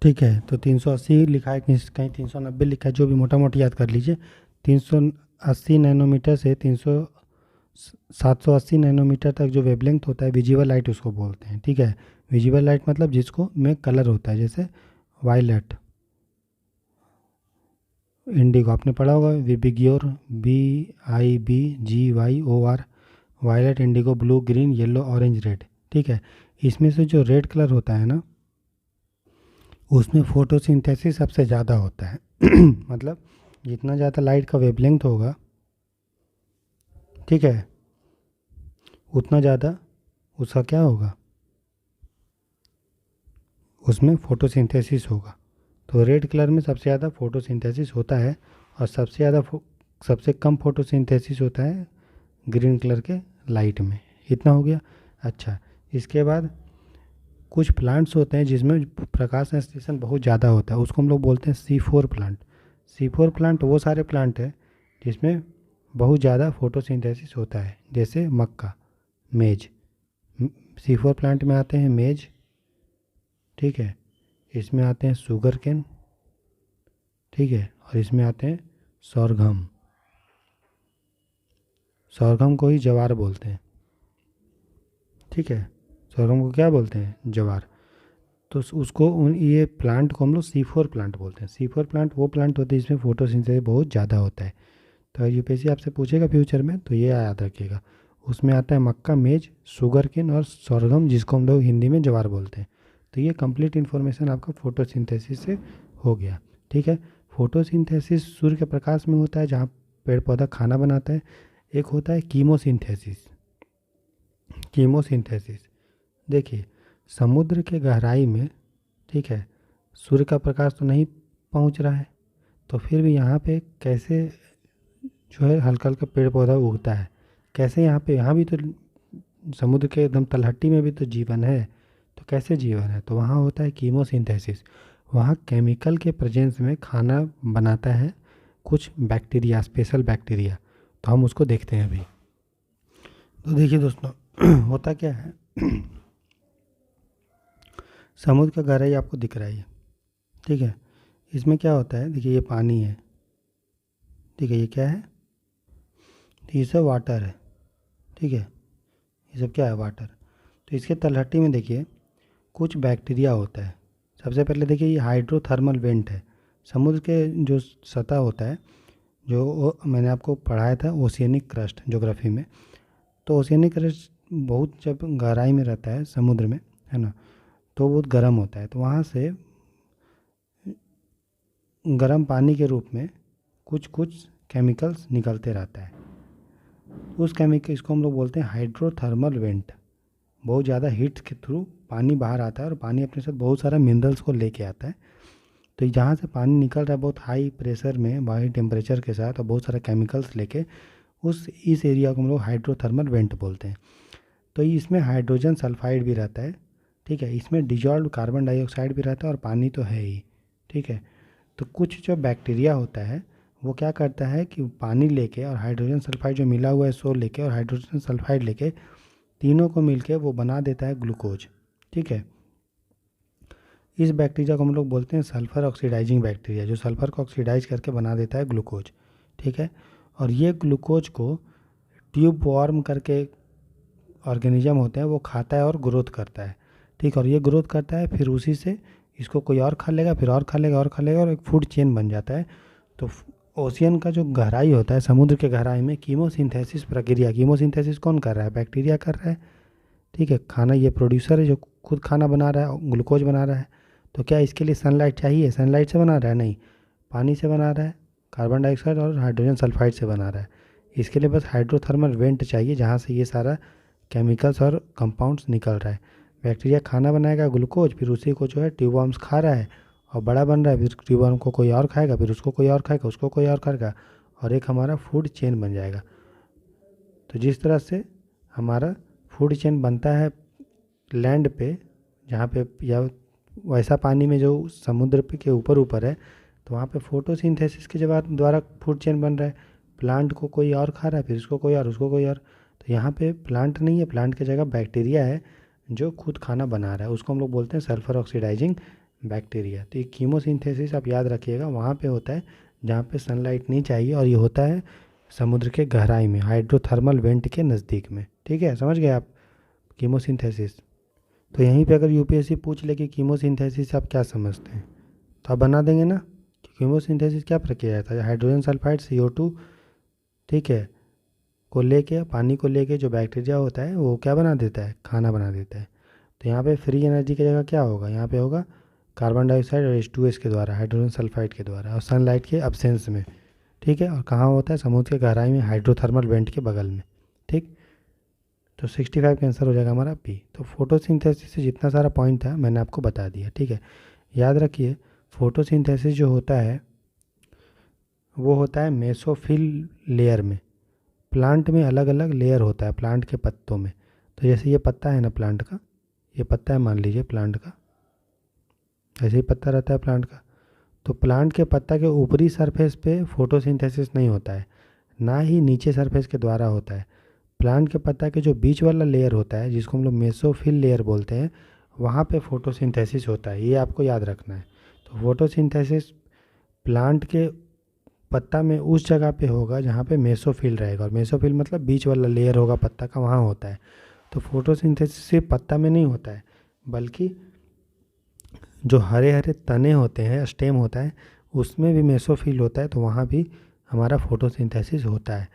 ठीक है, तो 380 लिखा है, कहीं 390 लिखा है, जो भी मोटा मोटी याद कर लीजिए। 380 नैनोमीटर से 780 नैनोमीटर तक जो वेवलेंथ होता है, विजिबल लाइट उसको बोलते हैं। ठीक है, विजिबल लाइट मतलब जिसको में कलर होता है, जैसे वायलेट, इंडिगो आपने पढ़ा होगा, VIBGYOR, BIBGYOR, violet, indigo, blue, green, yellow, orange, red. ठीक है, इसमें से जो रेड कलर होता है ना, उसमें फोटोसिंथेसिस सबसे ज़्यादा होता है। मतलब जितना ज़्यादा लाइट का वेवलेंथ होगा, ठीक है, उतना ज़्यादा उसका क्या होगा, उसमें फोटोसिंथेसिस होगा। तो रेड कलर में सबसे ज़्यादा फोटोसिंथेसिस होता है, और सबसे कम फोटोसिंथेसिस होता है ग्रीन कलर के लाइट में। इतना हो गया। अच्छा, इसके बाद कुछ प्लांट्स होते हैं जिसमें प्रकाश संश्लेषण बहुत ज़्यादा होता है, उसको हम लोग बोलते हैं C4 प्लांट। C4 प्लांट वो सारे प्लांट हैं जिसमें बहुत ज़्यादा फोटोसिंथेसिस होता है, जैसे मक्का, मेज। C4 प्लांट में आते हैं मेज, ठीक है, इसमें आते हैं शुगर केन, ठीक है, और इसमें आते हैं sorghum। sorghum को ही जवार बोलते हैं, ठीक है, sorghum को क्या बोलते हैं? जवार। तो ये प्लांट को हम लोग C4 प्लांट बोलते हैं। C4 प्लांट वो प्लांट होते हैं जिसमें फोटोसिंथेसिस बहुत ज़्यादा होता है। तो यूपीएससी आपसे पूछेगा फ्यूचर में तो ये याद रखिएगा। उसमें आता है मक्का, मेज, शुगर केन और sorghum, जिसको हम लोग हिंदी में जवार बोलते हैं। तो ये कंप्लीट इन्फॉर्मेशन आपका फोटोसिंथेसिस से हो गया, ठीक है। फोटोसिंथेसिस सूर्य के प्रकाश में होता है जहाँ पेड़ पौधा खाना बनाता है। एक होता है कीमोसिंथेसिस। कीमोसिंथेसिस देखिए, समुद्र के गहराई में, ठीक है, सूर्य का प्रकाश तो नहीं पहुंच रहा है, तो फिर भी यहाँ पे कैसे जो है हल्का हल्का पेड़ पौधा उगता है, कैसे यहाँ पे, यहाँ भी तो समुद्र के एकदम तलहटी में भी तो जीवन है, तो कैसे जीवन है? तो वहाँ होता है कीमोसिंथेसिस। वहाँ केमिकल के प्रेजेंस में खाना बनाता है कुछ बैक्टीरिया, स्पेशल बैक्टीरिया। तो हम उसको देखते हैं अभी। तो देखिए दोस्तों, होता क्या है, समुद्र का गहराई आपको दिख रहा है, ठीक है। इसमें क्या होता है, देखिए ये पानी है, ठीक है, ये क्या है, तो ये सब वाटर है, ठीक है, ये सब क्या है, वाटर। तो इसके तलहटी में देखिए कुछ बैक्टीरिया होता है। सबसे पहले देखिए ये हाइड्रोथर्मल वेंट है। समुद्र के जो सतह होता है, जो मैंने आपको पढ़ाया था ओशियनिक क्रस्ट ज्योग्राफी में, तो ओशियनिक क्रस्ट बहुत जब गहराई में रहता है समुद्र में, है ना, तो बहुत गर्म होता है। तो वहाँ से गर्म पानी के रूप में कुछ कुछ केमिकल्स निकलते रहता है। उस केमिकल, इसको हम लोग बोलते हैं हाइड्रोथर्मल वेंट। बहुत ज़्यादा हीट के थ्रू पानी बाहर आता है और पानी अपने साथ बहुत सारा मिनरल्स को लेके आता है। तो जहाँ से पानी निकल रहा है बहुत हाई प्रेशर में, हाई टेम्परेचर के साथ और बहुत सारा केमिकल्स लेके, इस एरिया को हम लोग हाइड्रोथर्मल वेंट बोलते हैं। तो इसमें हाइड्रोजन सल्फाइड भी रहता है, ठीक है, इसमें डिजॉल्व कार्बन डाइऑक्साइड भी रहता है और पानी तो है ही, ठीक है। तो कुछ जो बैक्टीरिया होता है वो क्या करता है कि पानी लेके और हाइड्रोजन सल्फाइड जो मिला हुआ है सो लेके और हाइड्रोजन सल्फाइड लेके, तीनों को मिलके वो बना देता है ग्लूकोज, ठीक है। इस बैक्टीरिया को हम लोग बोलते हैं सल्फर ऑक्सीडाइजिंग बैक्टीरिया, जो सल्फर को ऑक्सीडाइज करके बना देता है ग्लूकोज, ठीक है। और ये ग्लूकोज को ट्यूब वॉर्म करके ऑर्गेनिज्म होते हैं वो खाता है और ग्रोथ करता है, ठीक। और ये ग्रोथ करता है, फिर उसी से इसको कोई और खा लेगा, फिर और खा लेगा और खा लेगा, और एक फूड चेन बन जाता है। तो ओशियन का जो गहराई होता है, समुद्र के गहराई में कीमोसिंथेसिस प्रक्रिया, कीमोसिंथेसिस कौन कर रहा है? बैक्टीरिया कर रहा है, ठीक है। खाना ये प्रोड्यूसर है जो खुद खाना बना रहा है, ग्लूकोज बना रहा है। तो क्या इसके लिए सनलाइट चाहिए? सनलाइट से बना रहा है? नहीं, पानी से बना रहा है, कार्बन डाइऑक्साइड और हाइड्रोजन सल्फाइड से बना रहा है। इसके लिए बस हाइड्रोथर्मल वेंट चाहिए जहाँ से ये सारा केमिकल्स और कंपाउंड्स निकल रहा है। बैक्टीरिया खाना बनाएगा ग्लूकोज, फिर उसी को जो है ट्यूबवर्म्स खा रहा है और बड़ा बन रहा है, फिर ट्यूबवर्म को कोई और खाएगा, फिर उसको कोई और खाएगा, उसको कोई और खाएगा, और एक हमारा फूड चेन बन जाएगा। तो जिस तरह से हमारा फूड चेन बनता है लैंड पे, जहाँ पे, या वैसा पानी में जो समुद्र पे के ऊपर ऊपर है, तो वहाँ पे फोटोसिंथेसिस के द्वारा फूड चेन बन रहा है। प्लांट को कोई और खा रहा है, फिर उसको कोई और, उसको कोई और। तो यहाँ पे प्लांट नहीं है, प्लांट की जगह बैक्टीरिया है जो खुद खाना बना रहा है, उसको हम लोग बोलते हैं सल्फर ऑक्सीडाइजिंग बैक्टीरिया। तो ये कीमोसिंथेसिस आप याद रखिएगा, वहाँ पे होता है जहाँ पे सनलाइट नहीं चाहिए, और ये होता है समुद्र के गहराई में, हाइड्रोथर्मल वेंट के नज़दीक में, ठीक है, समझ गए आप कीमोसिंथेसिस। तो यहीं पे अगर यूपीएससी पूछ ले कि कीमोसिंथेसिस आप क्या समझते हैं, तो आप बना देंगे ना कि कीमोसिंथेसिस क्या प्रक्रिया था? हाइड्रोजन सल्फाइड CO2, ठीक है, को लेके, पानी को लेके जो बैक्टीरिया होता है वो क्या बना देता है? खाना बना देता है। तो यहाँ पे फ्री एनर्जी की जगह क्या होगा? यहाँ पे होगा कार्बन डाइऑक्साइड और H2S के द्वारा, हाइड्रोजन सल्फाइड के द्वारा, और सनलाइट के अब्सेंस में, ठीक है। और कहाँ होता है? समुद्र के गहराई में, हाइड्रोथर्मल वेंट के बगल में, ठीक। तो 65 का आंसर हो जाएगा हमारा बी। तो फोटोसिंथेसिस से जितना सारा पॉइंट था मैंने आपको बता दिया, ठीक है। याद रखिए फोटोसिंथेसिस जो होता है वो होता है मेसोफिल लेयर में। प्लांट में अलग अलग लेयर होता है, प्लांट के पत्तों में। तो जैसे ये पत्ता है ना प्लांट का, ये पत्ता है मान लीजिए प्लांट का, ऐसे ही पत्ता रहता है प्लांट का। तो प्लांट के पत्ता के ऊपरी सरफेस पे फोटोसिंथेसिस नहीं होता है, ना ही नीचे सरफेस के द्वारा होता है। प्लांट के पत्ता के जो बीच वाला लेयर होता है, जिसको हम लोग मेसोफिल लेयर बोलते हैं, वहाँ पे फोटोसिंथेसिस होता है, ये आपको याद रखना है। तो फोटोसिंथेसिस प्लांट के पत्ता में उस जगह पे होगा जहाँ पे मेसोफिल रहेगा, और मेसोफिल मतलब बीच वाला लेयर होगा पत्ता का, वहाँ होता है। तो फोटोसिंथेसिस सिर्फ पत्ता में नहीं होता है, बल्कि जो हरे हरे तने होते हैं, स्टेम होता है, उसमें भी मेसोफिल होता है, तो वहाँ भी हमारा फोटोसिंथेसिस होता है।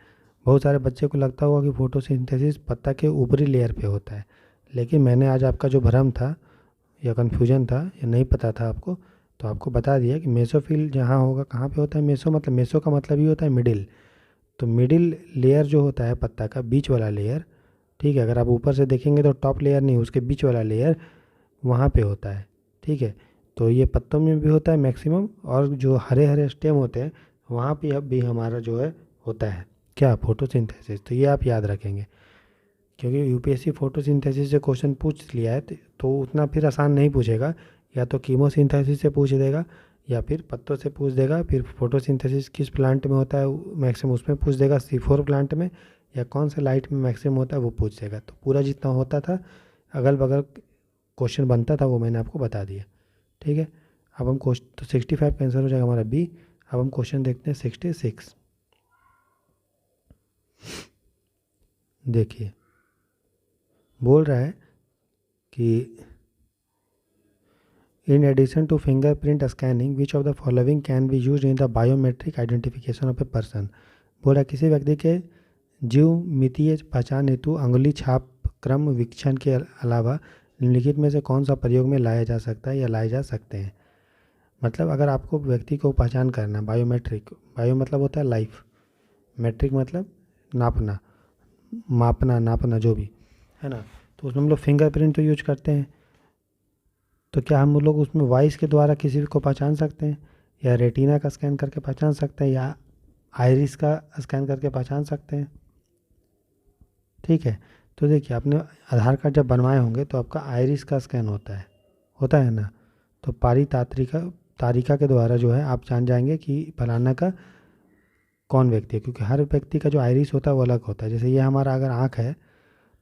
बहुत सारे बच्चे को लगता होगा कि फोटोसिंथेसिस पत्ता के ऊपरी लेयर पे होता है, लेकिन मैंने आज आपका जो भ्रम था या कन्फ्यूजन था या नहीं पता था आपको, तो आपको बता दिया कि मेसोफिल जहाँ होगा, कहाँ पे होता है मेसो, मतलब मेसो का मतलब ही होता है मिडिल। तो मिडिल लेयर जो होता है पत्ता का, बीच वाला लेयर, ठीक है, अगर आप ऊपर से देखेंगे तो टॉप लेयर नहीं, उसके बीच वाला लेयर वहाँ पे होता है, ठीक है। तो ये पत्तों में भी होता है मैक्सिमम, और जो हरे हरे स्टेम होते हैं वहाँ पे अब भी हमारा जो है होता है क्या, फोटोसिंथेसिस। तो ये आप याद रखेंगे, क्योंकि यूपीएससी फोटोसिंथेसिस से क्वेश्चन पूछ लिया है तो उतना फिर आसान नहीं पूछेगा, या तो कीमोसिंथेसिस से पूछ देगा या फिर पत्तों से पूछ देगा, फिर फोटोसिंथेसिस किस प्लांट में होता है मैक्सिमम उसमें पूछ देगा, C4 प्लांट में, या कौन से लाइट में मैक्सिमम होता है वो पूछ देगा। तो पूरा जितना होता था अगल बगल क्वेश्चन बनता था वो मैंने आपको बता दिया, ठीक है। अब हम क्वेश्चन, तो 65 का आंसर हो जाएगा हमारा बी। अब हम क्वेश्चन देखते हैं 66। देखिए बोल रहा है कि in addition to fingerprint scanning which of the following can be use in the biometric identification of a person. बोल रहा है किसी व्यक्ति के जीव मितीय पहचान हेतु अंगुली छाप क्रम वीक्षण के अलावा निम्नलिखित में से कौन सा प्रयोग में लाया जा सकता है या लाए जा सकते हैं। मतलब अगर आपको व्यक्ति को पहचान करना, बायोमेट्रिक, बायो मतलब होता है लाइफ, मैट्रिक मतलब नापना, मापना, नापना जो भी है ना, तो उसमें हम लोग फिंगरप्रिंट तो यूज करते हैं। तो क्या हम लोग उसमें वॉइस के द्वारा किसी को पहचान सकते हैं, या रेटिना का स्कैन करके पहचान सकते हैं, या आइरिस का स्कैन करके पहचान सकते हैं, ठीक है। तो देखिए आपने आधार कार्ड जब बनवाए होंगे तो आपका आइरिस का स्कैन होता है ना। तो तारिका के द्वारा जो है आप जान जाएंगे कि फलाना का कौन व्यक्ति है, क्योंकि हर व्यक्ति का जो आइरिस होता है वो अलग होता है। जैसे ये हमारा अगर आँख है,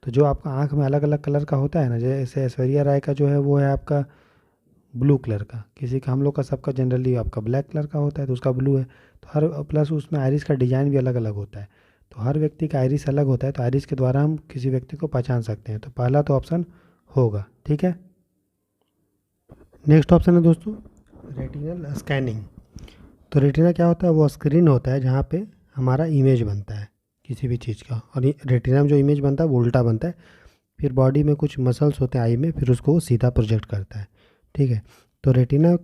तो जो आपका आँख में अलग अलग कलर का होता है ना, जैसे ऐश्वर्या राय का जो है वो है आपका ब्लू कलर का, किसी का, हम लोग का सबका जनरली आपका ब्लैक कलर का होता है तो उसका ब्लू है। तो हर प्लस उसमें आइरिस का डिज़ाइन भी अलग अलग होता है, तो हर व्यक्ति का आइरिस अलग होता है, तो आइरिस के द्वारा हम किसी व्यक्ति को पहचान सकते हैं। तो पहला तो ऑप्शन होगा, ठीक है। नेक्स्ट ऑप्शन है दोस्तों रेटिनल स्कैनिंग। तो रेटिना क्या होता है, वो स्क्रीन होता है जहाँ पे हमारा इमेज बनता है किसी भी चीज़ का, और रेटिना में जो इमेज बनता है वो उल्टा बनता है, फिर बॉडी में कुछ मसल्स होते हैं आई में, फिर उसको वो सीधा प्रोजेक्ट करता है, ठीक है। तो रेटिना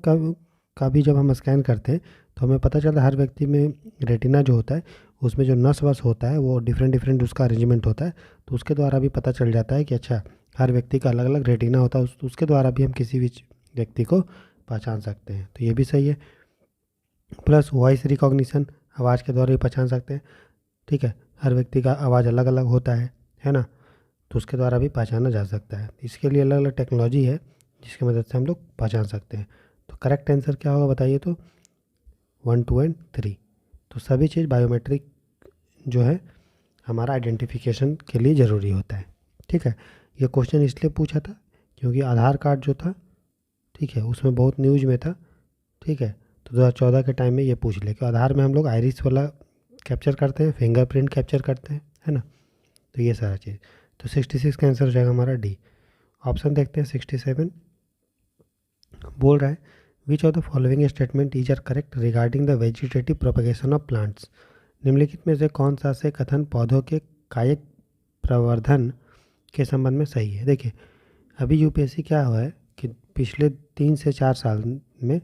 का भी जब हम स्कैन करते हैं तो हमें पता चलता है हर व्यक्ति में रेटिना जो होता है उसमें जो नस वस होता है वो डिफरेंट डिफरेंट उसका अरेंजमेंट होता है, तो उसके द्वारा भी पता चल जाता है कि अच्छा हर व्यक्ति का अलग अलग रेटिना होता है, उसके द्वारा भी हम किसी भी व्यक्ति को पहचान सकते हैं। तो ये भी सही है। प्लस वॉइस रिकॉग्निशन, आवाज़ के द्वारा भी पहचान सकते हैं, ठीक है। हर व्यक्ति का आवाज़ अलग अलग होता है ना, तो उसके द्वारा भी पहचाना जा सकता है। इसके लिए अलग अलग टेक्नोलॉजी है जिसकी मदद से हम लोग पहचान सकते हैं। तो करेक्ट आंसर क्या होगा बताइए, तो 1, 2 एंड 3। तो सभी चीज़ बायोमेट्रिक जो है हमारा आइडेंटिफिकेशन के लिए ज़रूरी होता है, ठीक है। ये क्वेश्चन इसलिए पूछा था क्योंकि आधार कार्ड जो था, ठीक है, उसमें बहुत न्यूज में था, ठीक है। तो 2014 के टाइम में ये पूछ लिया कि आधार में हम लोग आइरिस वाला कैप्चर करते हैं, फिंगरप्रिंट कैप्चर करते हैं, है ना। तो ये सारा चीज़, तो 66 का आंसर हो जाएगा हमारा डी। ऑप्शन देखते हैं 67। बोल रहा है which of the following statement is are correct regarding the vegetative propagation of plants. निम्नलिखित में से कौन सा से कथन पौधों के कायिक प्रवर्धन के संबंध में सही है। देखिए अभी यूपीएससी क्या हुआ है कि पिछले 3 से 4 साल में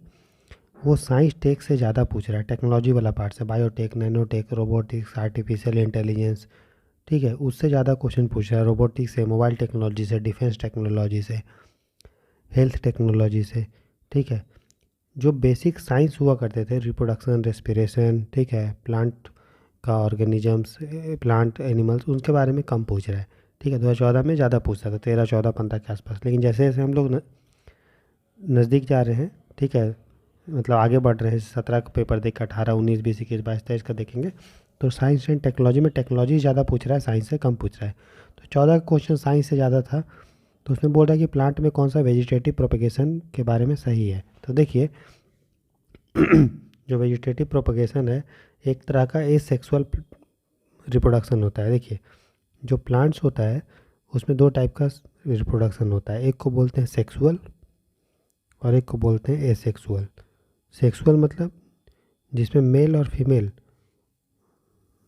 वो साइंस टेक से ज़्यादा पूछ रहा है, टेक्नोलॉजी वाला पार्ट से, biotech, nanotech, robotics, artificial intelligence, ठीक है, उससे ज़्यादा क्वेश्चन पूछ रहा है। रोबोटिक्स से, मोबाइल टेक्नोलॉजी से, डिफेंस टेक्नोलॉजी से, हेल्थ टेक्नोलॉजी से, ठीक है। जो बेसिक साइंस हुआ करते थे, रिप्रोडक्शन, रेस्पिरेशन, ठीक है, प्लांट का ऑर्गेनिजम्स, प्लांट एनिमल्स, उनके बारे में कम पूछ रहा है, ठीक है, 2014 में ज़्यादा पूछता था, 13, 14, 15 के आसपास। लेकिन जैसे जैसे हम लोग नज़दीक जा रहे हैं, ठीक है, मतलब आगे बढ़ रहे हैं, 17 का पेपर देख कर 18, 19, 20, 21, 22, 23 का देखेंगे तो साइंस एंड टेक्नोलॉजी में टेक्नोलॉजी ज़्यादा पूछ रहा है, साइंस से कम पूछ रहा है। तो 14 का क्वेश्चन साइंस से ज़्यादा था, तो उसमें बोल रहा है कि प्लांट में कौन सा वेजिटेटिव प्रोपगेशन के बारे में सही है। तो देखिए जो वेजिटेटिव प्रोपगेशन है एक तरह का एसेक्सुअल रिप्रोडक्शन होता है। देखिए जो प्लांट्स होता है उसमें दो टाइप का रिप्रोडक्शन होता है, एक को बोलते हैं सेक्सुअल और एक को बोलते हैं एसेक्सुअल। सेक्सुअल मतलब जिसमें मेल और फीमेल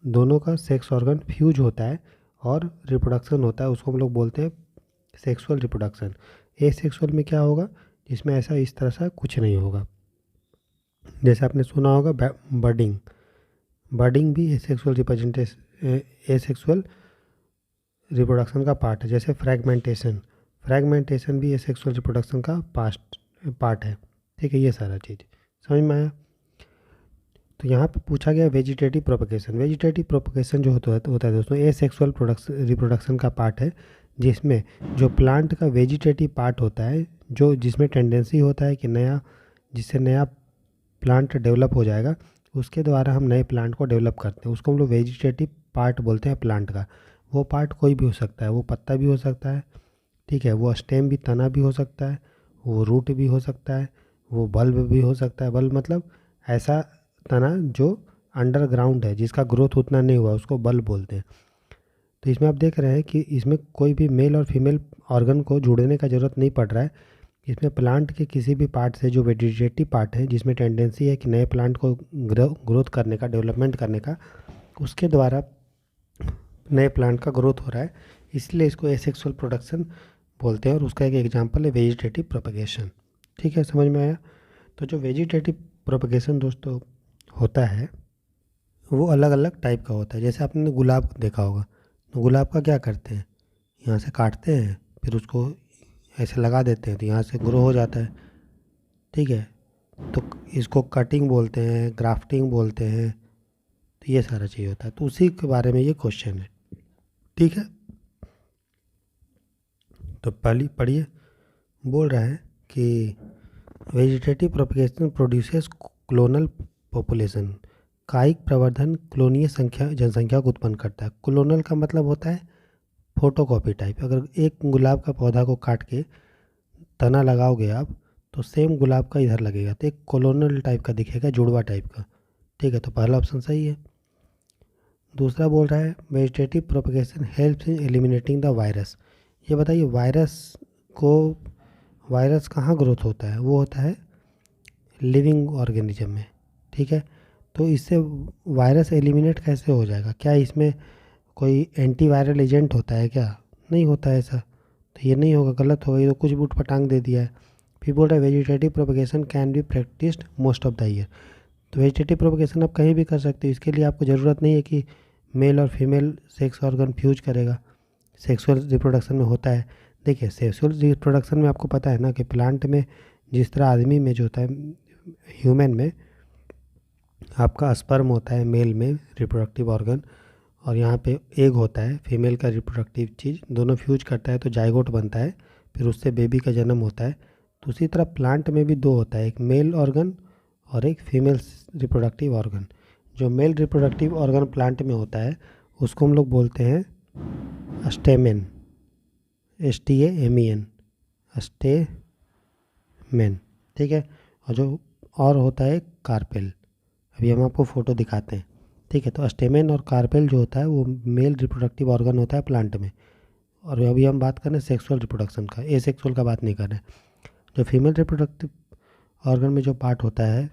दोनों का सेक्स ऑर्गन फ्यूज होता है और रिप्रोडक्शन होता है, उसको हम लोग बोलते हैं सेक्सुअल रिप्रोडक्शन। एसेक्सुअल में क्या होगा, जिसमें ऐसा इस तरह सा कुछ नहीं होगा। जैसे आपने सुना होगा बर्डिंग, बर्डिंग भी एसेक्सुअल एसेक्सुअल रिप्रोडक्शन का पार्ट है। जैसे फ्रैगमेंटेशन, फ्रैगमेंटेशन भी एसेक्सुअल रिप्रोडक्शन का पार्ट है। ठीक है, ये सारा चीज़ समझ में आया। तो यहाँ पे पूछा गया वेजिटेटिव प्रोपगेशन। वेजिटेटिव प्रोपगेशन जो होता है दोस्तों एसेक्सुअल रिप्रोडक्शन का पार्ट है, जिसमें जो प्लांट का वेजिटेटिव पार्ट होता है, जो जिसमें टेंडेंसी होता है कि जिससे नया प्लांट डेवलप हो जाएगा, उसके द्वारा हम नए प्लांट को डेवलप करते हैं, उसको हम लोग वेजिटेटिव पार्ट बोलते हैं प्लांट का। वो पार्ट कोई भी हो सकता है, वो पत्ता भी हो सकता है, ठीक है, वो स्टेम भी, तना भी हो सकता है, वो रूट भी हो सकता है, वो बल्ब भी हो सकता है। बल्ब मतलब ऐसा तना जो अंडरग्राउंड है, जिसका ग्रोथ उतना नहीं हुआ, उसको बल्ब बोलते हैं। तो इसमें आप देख रहे हैं कि इसमें कोई भी मेल और फीमेल ऑर्गन को जुड़ने का ज़रूरत नहीं पड़ रहा है। इसमें प्लांट के किसी भी पार्ट से जो वेजिटेटिव पार्ट है, जिसमें टेंडेंसी है कि नए प्लांट को ग्रोथ करने का, डेवलपमेंट करने का, उसके द्वारा नए प्लांट का ग्रोथ हो रहा है, इसलिए इसको एसेक्सुअल प्रोडक्शन बोलते हैं। और उसका एक एग्जांपल है वेजिटेटिव प्रोपगेशन। ठीक है, समझ में आया। तो जो वेजिटेटिव प्रोपगेशन दोस्तों होता है वो अलग अलग टाइप का होता है। जैसे आपने गुलाब देखा होगा, तो गुलाब का क्या करते हैं, यहाँ से काटते हैं, फिर उसको ऐसे लगा देते हैं, तो यहाँ से ग्रो हो जाता है। ठीक है, तो इसको कटिंग बोलते हैं, ग्राफ्टिंग बोलते हैं। तो ये सारा चीज़ होता है, तो उसी के बारे में ये क्वेश्चन है। ठीक है, तो पढ़िए। बोल रहा है कि vegetative propagation produces clonal population, कायिक प्रवर्धन क्लोनीय जनसंख्या को उत्पन्न करता है। क्लोनल का मतलब होता है फोटोकॉपी टाइप। अगर एक गुलाब का पौधा को काट के तना लगाओगे आप, तो सेम गुलाब का इधर लगेगा, तो एक कॉलोनल टाइप का दिखेगा, जुड़वा टाइप का। ठीक है, तो पहला ऑप्शन सही है। दूसरा बोल रहा है vegetative propagation helps in eliminating the virus. ये बताइए वायरस कहाँ ग्रोथ होता है, वो होता है लिविंग ऑर्गेनिज्म में। ठीक है, तो इससे वायरस एलिमिनेट कैसे हो जाएगा, क्या इसमें कोई एंटीवायरल एजेंट होता है क्या? नहीं होता है ऐसा, तो ये नहीं होगा, गलत होगा, ये तो कुछ भी उठपटांग दे दिया है। फिर बोल रहा है vegetative propagation can be practised most of the year. तो वेजिटेटिव प्रोपगेशन आप कहीं भी कर सकते हो, इसके लिए आपको ज़रूरत नहीं है कि मेल और फीमेल सेक्स ऑर्गन फ्यूज करेगा। सेक्सुअल रिप्रोडक्शन में होता है। देखिए सेक्सुअल रिप्रोडक्शन में आपको पता है ना कि प्लांट में जिस तरह आदमी में जो होता है, ह्यूमन में आपका स्पर्म होता है मेल में रिप्रोडक्टिव ऑर्गन, और यहाँ पे एग होता है फीमेल का रिप्रोडक्टिव चीज़, दोनों फ्यूज करता है तो जाइगोट बनता है, फिर उससे बेबी का जन्म होता है। तो उसी तरह प्लांट में भी दो होता है, एक मेल ऑर्गन और एक फीमेल रिप्रोडक्टिव ऑर्गन। जो मेल रिप्रोडक्टिव ऑर्गन प्लांट में होता है उसको हम लोग बोलते हैं स्टेमेन, STAMEN, स्टेमेन। ठीक है, और जो और होता है कार्पेल, अभी हम आपको फ़ोटो दिखाते हैं। ठीक है, तो स्टेमेन और कार्पेल जो होता है वो मेल रिप्रोडक्टिव ऑर्गन होता है प्लांट में। और अभी हम बात कर रहे हैं सेक्सुअल रिप्रोडक्शन का, एसेक्सुअल का बात नहीं कर रहे हैं। जो फीमेल रिप्रोडक्टिव ऑर्गन में जो पार्ट होता है,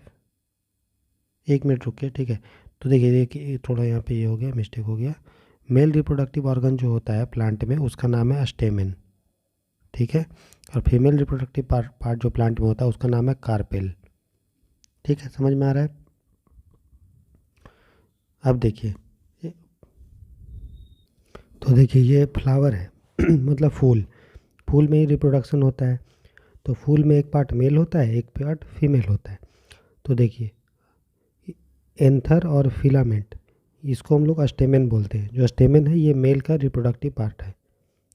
1 मिनट रुकिए। ठीक है, तो देखिए थोड़ा यहाँ पे ये हो गया, मिस्टेक हो गया। मेल रिप्रोडक्टिव ऑर्गन जो होता है प्लांट में उसका नाम है स्टेमेन। ठीक है, और फीमेल रिप्रोडक्टिव पार्ट जो प्लांट में होता है उसका नाम है कार्पेल। ठीक है, समझ में आ रहा है। अब देखिए, तो देखिए ये फ्लावर है मतलब फूल में ही रिप्रोडक्शन होता है। तो फूल में एक पार्ट मेल होता है, एक पार्ट फीमेल होता है। तो देखिए एंथर और फिलामेंट, इसको हम लोग स्टेमेन बोलते हैं। जो स्टेमेन है ये मेल का रिप्रोडक्टिव पार्ट है,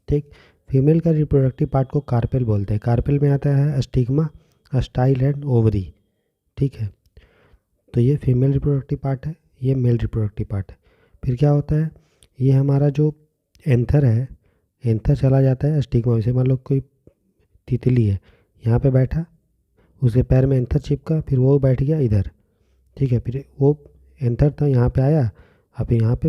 ठीक। फीमेल का रिप्रोडक्टिव पार्ट को कार्पेल बोलते हैं। कार्पेल में आता है स्टिग्मा, स्टाइल एंड ओवरी। ठीक है, तो ये फीमेल रिप्रोडक्टिव पार्ट है, ये मेल रिप्रोडक्टिव पार्ट है। फिर क्या होता है, ये हमारा जो एंथर है, एंथर चला जाता है स्टिग्मा में से। मान लो कोई तितली है, यहाँ पे बैठा, उसके पैर में एंथर चिपका, फिर वो बैठ गया इधर। ठीक है, फिर वो एंथर था यहाँ पे आया, अब यहाँ पे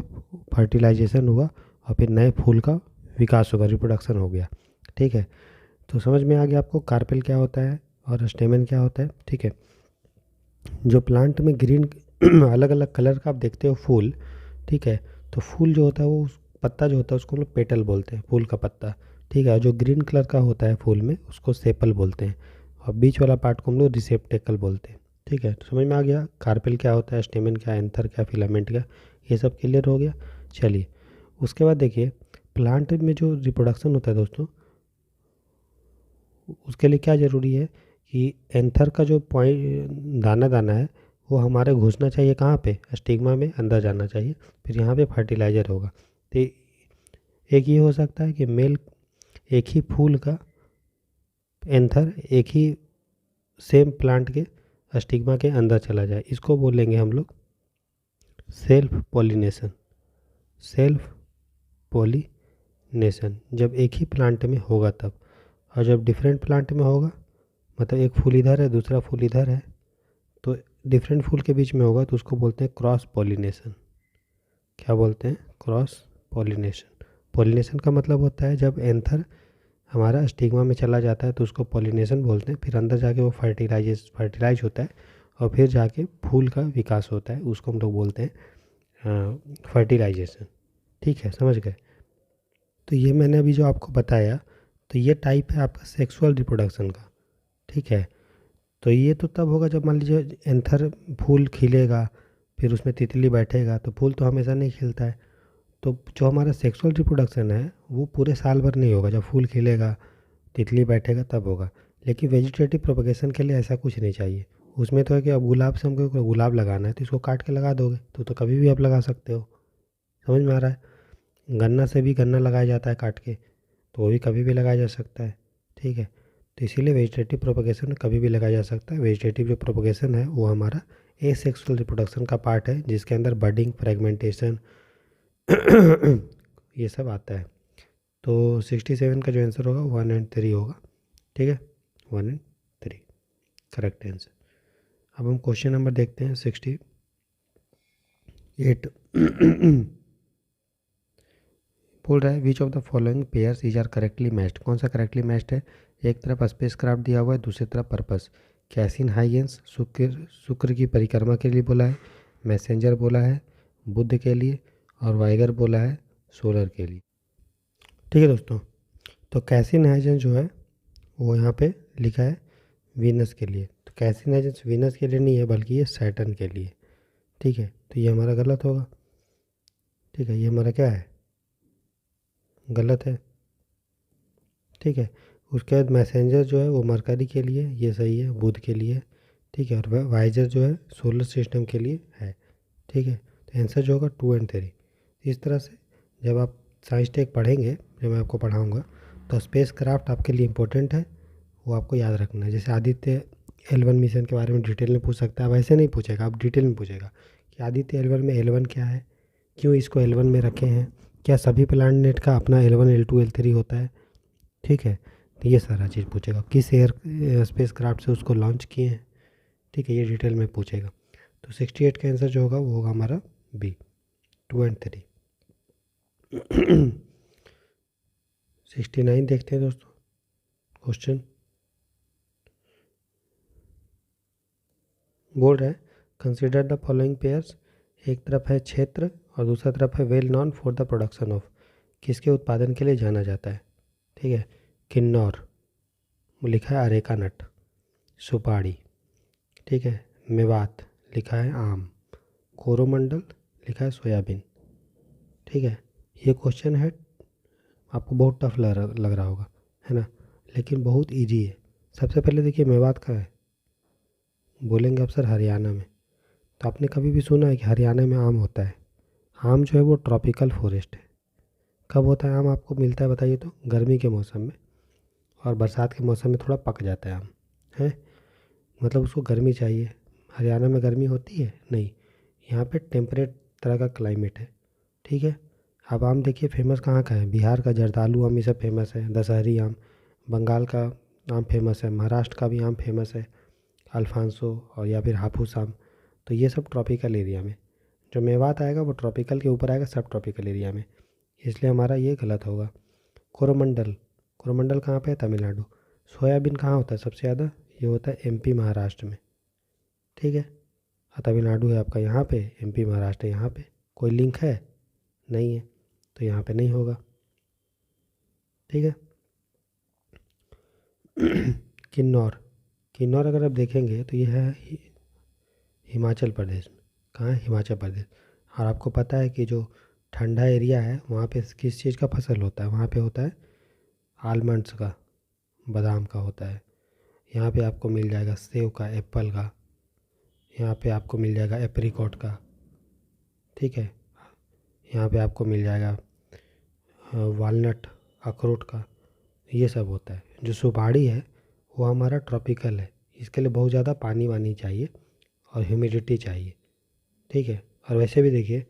फर्टिलाइजेशन हुआ और फिर नए फूल का विकास होगा, रिप्रोडक्शन हो गया। ठीक है, तो समझ में आ गया आपको कार्पेल क्या होता है और स्टेमन क्या होता है। ठीक है, जो प्लांट में ग्रीन अलग अलग कलर का आप देखते हो फूल, ठीक है, तो फूल जो होता है वो पत्ता जो होता है उसको हम लोग पेटल बोलते हैं, फूल का पत्ता। ठीक है, जो ग्रीन कलर का होता है फूल में उसको सेपल बोलते हैं, और बीच वाला पार्ट को हम लोग रिसेप्टेकल बोलते हैं। ठीक है, तो समझ में आ गया कार्पेल क्या होता है, स्टेमन क्या, एंथर क्या, फिलामेंट क्या, ये सब क्लियर हो गया। चलिए, उसके बाद देखिए प्लांट में जो रिप्रोडक्शन होता है दोस्तों, उसके लिए क्या ज़रूरी है कि एंथर का जो पॉइंट दाना दाना है वो हमारे घुसना चाहिए कहाँ पे, स्टिग्मा में अंदर जाना चाहिए, फिर यहाँ पे फर्टिलाइज़र होगा। तो एक ये हो सकता है कि मेल एक ही फूल का एंथर एक ही सेम प्लांट के स्टिग्मा के अंदर चला जाए, इसको बोलेंगे हम लोग सेल्फ पॉलिनेशन। सेल्फ पॉलिनेशन जब एक ही प्लांट में होगा तब, और जब डिफरेंट प्लांट में होगा, मतलब एक फूल इधर है दूसरा फूल इधर है, तो डिफरेंट फूल के बीच में होगा तो उसको बोलते हैं क्रॉस पॉलिनेशन। क्या बोलते हैं, क्रॉस पॉलिनेशन। पॉलिनेशन का मतलब होता है जब एंथर हमारा स्टिग्मा में चला जाता है तो उसको पॉलिनेशन बोलते हैं, फिर अंदर जाके वो फर्टिलाइज होता है और फिर जाके फूल का विकास होता है, उसको हम लोग बोलते हैं फर्टिलाइजेशन। ठीक है, समझ गए। तो ये मैंने अभी जो आपको बताया, तो ये टाइप है आपका सेक्सुअल रिप्रोडक्शन का। ठीक है, तो ये तो तब होगा जब मान लीजिए एंथर फूल खिलेगा, फिर उसमें तितली बैठेगा, तो फूल तो हमेशा नहीं खिलता है। तो जो हमारा सेक्सुअल रिप्रोडक्शन है वो पूरे साल भर नहीं होगा, जब फूल खिलेगा तितली बैठेगा तब होगा। लेकिन वेजिटेटिव प्रोपगेशन के लिए ऐसा कुछ नहीं चाहिए। उसमें तो है कि अब गुलाब से हमको गुलाब लगाना है तो इसको काट के लगा दोगे तो कभी भी आप लगा सकते हो। समझ में आ रहा है। गन्ना से भी गन्ना लगाया जाता है काट के, तो वो भी कभी भी लगाया जा सकता है। ठीक है, तो इसीलिए वेजिटेटिव प्रोपगेशन कभी भी लगाया जा सकता है। वेजिटेटिव जो प्रोपगेशन है वो हमारा एसेक्सुअल रिप्रोडक्शन का पार्ट है, जिसके अंदर बडिंग, फ्रेगमेंटेशन ये सब आता है। तो 67 का जो आंसर होगा 1 एंड 3 होगा। ठीक है, 1 एंड 3 करेक्ट आंसर। अब हम क्वेश्चन नंबर देखते हैं 68। बोल रहा है which of the following pairs is are correctly matched. कौन सा करेक्टली मैच्ड है, एक तरफ स्पेस क्राफ्ट दिया हुआ है, दूसरी तरफ पर्पस। कैसिन हाइगेंस शुक्र की परिक्रमा के लिए बोला है, मैसेंजर बोला है बुध के लिए, और वाइगर बोला है सोलर के लिए। ठीक है दोस्तों, तो कैसिन हाइगेंस जो है वो यहाँ पे लिखा है वीनस के लिए, तो कैसिन हाइगेंस वीनस के लिए नहीं है बल्कि ये सैटर्न के लिए। ठीक है, तो ये हमारा गलत होगा। ठीक है, ये हमारा क्या है, गलत है। ठीक है, उसके बाद मैसेंजर जो है वो मरकरी के लिए, ये सही है, बुध के लिए। ठीक है, और वाइजर जो है सोलर सिस्टम के लिए है। ठीक है, तो आंसर जो होगा 2 एंड 3। इस तरह से जब आप साइंस टेक पढ़ेंगे, जब मैं आपको पढ़ाऊँगा, तो स्पेस क्राफ्ट आपके लिए इम्पोर्टेंट है, वो आपको याद रखना है। जैसे आदित्य L1 मिशन के बारे में डिटेल में पूछ सकता है, वैसे नहीं पूछेगा, आप डिटेल में पूछेगा कि आदित्य L1 में L1 क्या है, क्यों इसको L1 में रखे हैं, क्या सभी प्लानट का अपना L1 L2 L3 होता है। ठीक है, तो ये सारा चीज़ पूछेगा, किस एयर स्पेस क्राफ्ट से उसको लॉन्च किए हैं। ठीक है, ये डिटेल में पूछेगा। तो 68 का आंसर जो होगा वो होगा हमारा बी, 2 एंड 3। 69 देखते हैं दोस्तों क्वेश्चन। बोल रहा है कंसिडर द फॉलोइंग पेयर्स। एक तरफ है क्षेत्र और दूसरा तरफ है well non for the production of, किसके उत्पादन के लिए जाना जाता है। ठीक है, किन्नौर लिखा है अरेका नट, सुपारी। ठीक है, मेवात लिखा है आम, कोरोमंडल लिखा है सोयाबीन। ठीक है, ये क्वेश्चन है आपको बहुत टफ लग रहा होगा, है ना, लेकिन बहुत इजी है। सबसे पहले देखिए मेवात का है, बोलेंगे आप सर हरियाणा में, तो आपने कभी भी सुना है कि हरियाणा में आम होता है। आम जो है वो ट्रॉपिकल फॉरेस्ट है, कब होता है आम आपको मिलता है बताइए तो? गर्मी के मौसम में, और बरसात के मौसम में थोड़ा पक जाता है आम, है मतलब उसको गर्मी चाहिए। हरियाणा में गर्मी होती है नहीं, यहाँ पे टेम्परेट तरह का क्लाइमेट है, ठीक है। अब आम देखिए फेमस कहाँ का है, बिहार का जर्दालू आम ये सब फेमस है, दशहरी आम। बंगाल का आम फेमस है, महाराष्ट्र का भी आम फेमस है, अल्फांसो और या फिर हाफूस आम। तो ये सब ट्रॉपिकल एरिया में, जो मेवात आएगा वो ट्रॉपिकल के ऊपर आएगा, सब ट्रॉपिकल एरिया में, इसलिए हमारा ये गलत होगा। कोरोमंडल, कोरोमंडल कहाँ पे है? तमिलनाडु। सोयाबीन कहाँ होता है सबसे ज़्यादा? ये होता है एमपी महाराष्ट्र में, ठीक है। और तमिलनाडु है आपका यहाँ पे, एमपी महाराष्ट्र यहाँ पे, कोई लिंक है? नहीं है, तो यहाँ पे नहीं होगा, ठीक है। किन्नौर, किन्नौर अगर आप देखेंगे तो ये है हिमाचल प्रदेश में। कहाँ है? हिमाचल प्रदेश। और आपको पता है कि जो ठंडा एरिया है वहाँ पे किस चीज़ का फसल होता है? वहाँ पे होता है आलमंड्स का, बादाम का होता है। यहाँ पे आपको मिल जाएगा सेब का, एप्पल का, यहाँ पे आपको मिल जाएगा एप्रिकॉट का, ठीक है। यहाँ पे आपको मिल जाएगा वालनट, अखरोट का, ये सब होता है। जो सुपारी है वो हमारा ट्रॉपिकल है, इसके लिए बहुत ज़्यादा पानी वानी चाहिए और ह्यूमिडिटी चाहिए, ठीक है। और वैसे भी देखिए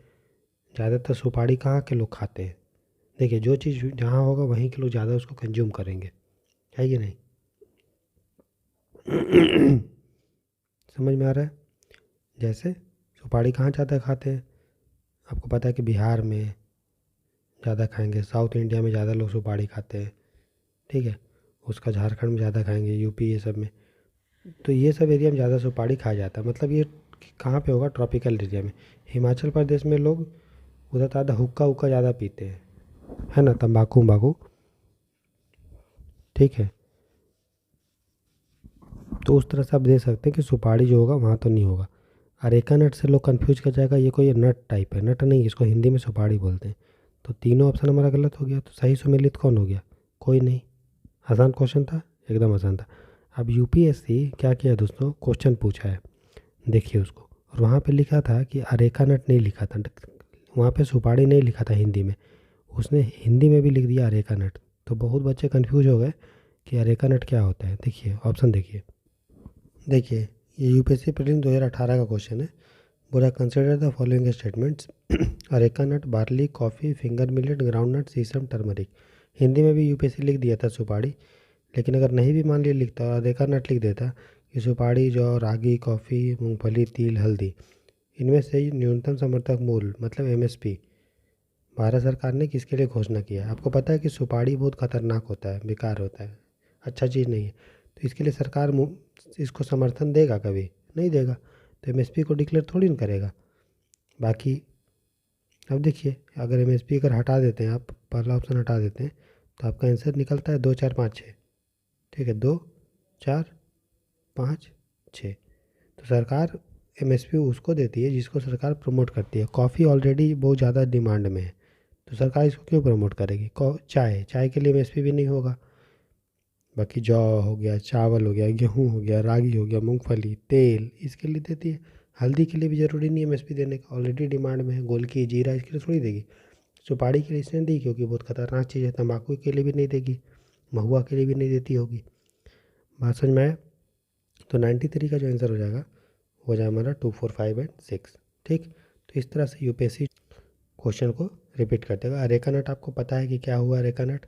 ज़्यादातर सुपारी कहाँ के लोग खाते हैं? देखिए जो चीज़ जहाँ होगा वहीं के लोग ज़्यादा उसको कंज्यूम करेंगे, है कि नहीं? समझ में आ रहा है? जैसे सुपारी कहाँ ज़्यादा खाते हैं? आपको पता है कि बिहार में ज़्यादा खाएंगे, साउथ इंडिया में ज़्यादा लोग सुपारी खाते हैं, ठीक है। उसका झारखंड में ज़्यादा खाएंगे, यूपी ये सब में। तो ये सब एरिया में ज़्यादा सुपारी खाया जाता है, मतलब ये कहाँ पे होगा? ट्रॉपिकल एरिया में। हिमाचल प्रदेश में लोग उधर ज़्यादा हुक्का उक्का ज़्यादा पीते हैं, है ना, तंबाकू वम्बाकू, ठीक है। तो उस तरह से आप देख सकते हैं कि सुपारी जो होगा वहाँ तो नहीं होगा। अरेका नट से लोग कन्फ्यूज कर जाएगा, ये कोई नट टाइप है, नट नहीं, इसको हिंदी में सुपारी बोलते हैं। तो तीनों ऑप्शन हमारा गलत हो गया। तो सही सुमेलित कौन हो गया? कोई नहीं। आसान क्वेश्चन था, एकदम आसान था। अब यूपीएससी क्या किया दोस्तों, क्वेश्चन पूछा है, देखिए उसको, और वहाँ पे लिखा था कि अरेका नट नहीं लिखा था, वहाँ पे सुपारी नहीं लिखा था हिंदी में, उसने हिंदी में भी लिख दिया अरेका नट। तो बहुत बच्चे कंफ्यूज हो गए कि अरेका नट क्या होता है। देखिए ऑप्शन देखिए, देखिए ये यूपीएससी प्रीलिम्स 2018 का क्वेश्चन है। बोला consider the following statements, areca nut, barley, coffee, finger millet, ground nut, sesame, turmeric. Hindi में भी यूपीएससी लिख दिया था सुपारी, लेकिन अगर नहीं भी मान लिया लिखता और अरेका नट लिख देता कि सुपारी, जौ, रागी, कॉफ़ी, मूंगफली, तिल, हल्दी, इनमें से न्यूनतम समर्थक मूल्य मतलब एमएसपी भारत सरकार ने किसके लिए घोषणा किया है? आपको पता है कि सुपारी बहुत खतरनाक होता है, बेकार होता है, अच्छा चीज़ नहीं है। तो इसके लिए सरकार इसको समर्थन देगा? कभी नहीं देगा। तो एमएसपी को डिक्लेयर थोड़ी ना करेगा। बाकी अब देखिए अगर एमएसपी अगर हटा देते हैं, आप पहला ऑप्शन हटा देते हैं, तो आपका आंसर निकलता है 2, 4, 5, 6, ठीक है, 2, 4, 5, 6। तो सरकार एमएसपी उसको देती है जिसको सरकार प्रमोट करती है। कॉफ़ी ऑलरेडी बहुत ज़्यादा डिमांड में है, तो सरकार इसको क्यों प्रमोट करेगी? चाय, चाय के लिए एमएसपी भी नहीं होगा। बाकी जौ हो गया, चावल हो गया, गेहूँ हो गया, रागी हो गया, मूंगफली, तेल, इसके लिए देती है। हल्दी के लिए भी ज़रूरी नहीं है एमएसपी देने का, ऑलरेडी डिमांड में है। गोलकी, जीरा, इसके लिए थोड़ी देगी। सुपारी के लिए इसने दी क्योंकि बहुत खतरनाक चीज़ है। तंबाकू के लिए भी नहीं देगी, महुआ के लिए भी नहीं देती होगी। बात समझ में आया? तो 93 का जो आंसर हो जाए हमारा 2, 4, 5 एंड 6, ठीक। तो इस तरह से यूपीएससी क्वेश्चन को रिपीट करते हुए। अरेका नट आपको पता है कि क्या हुआ अरेका नट?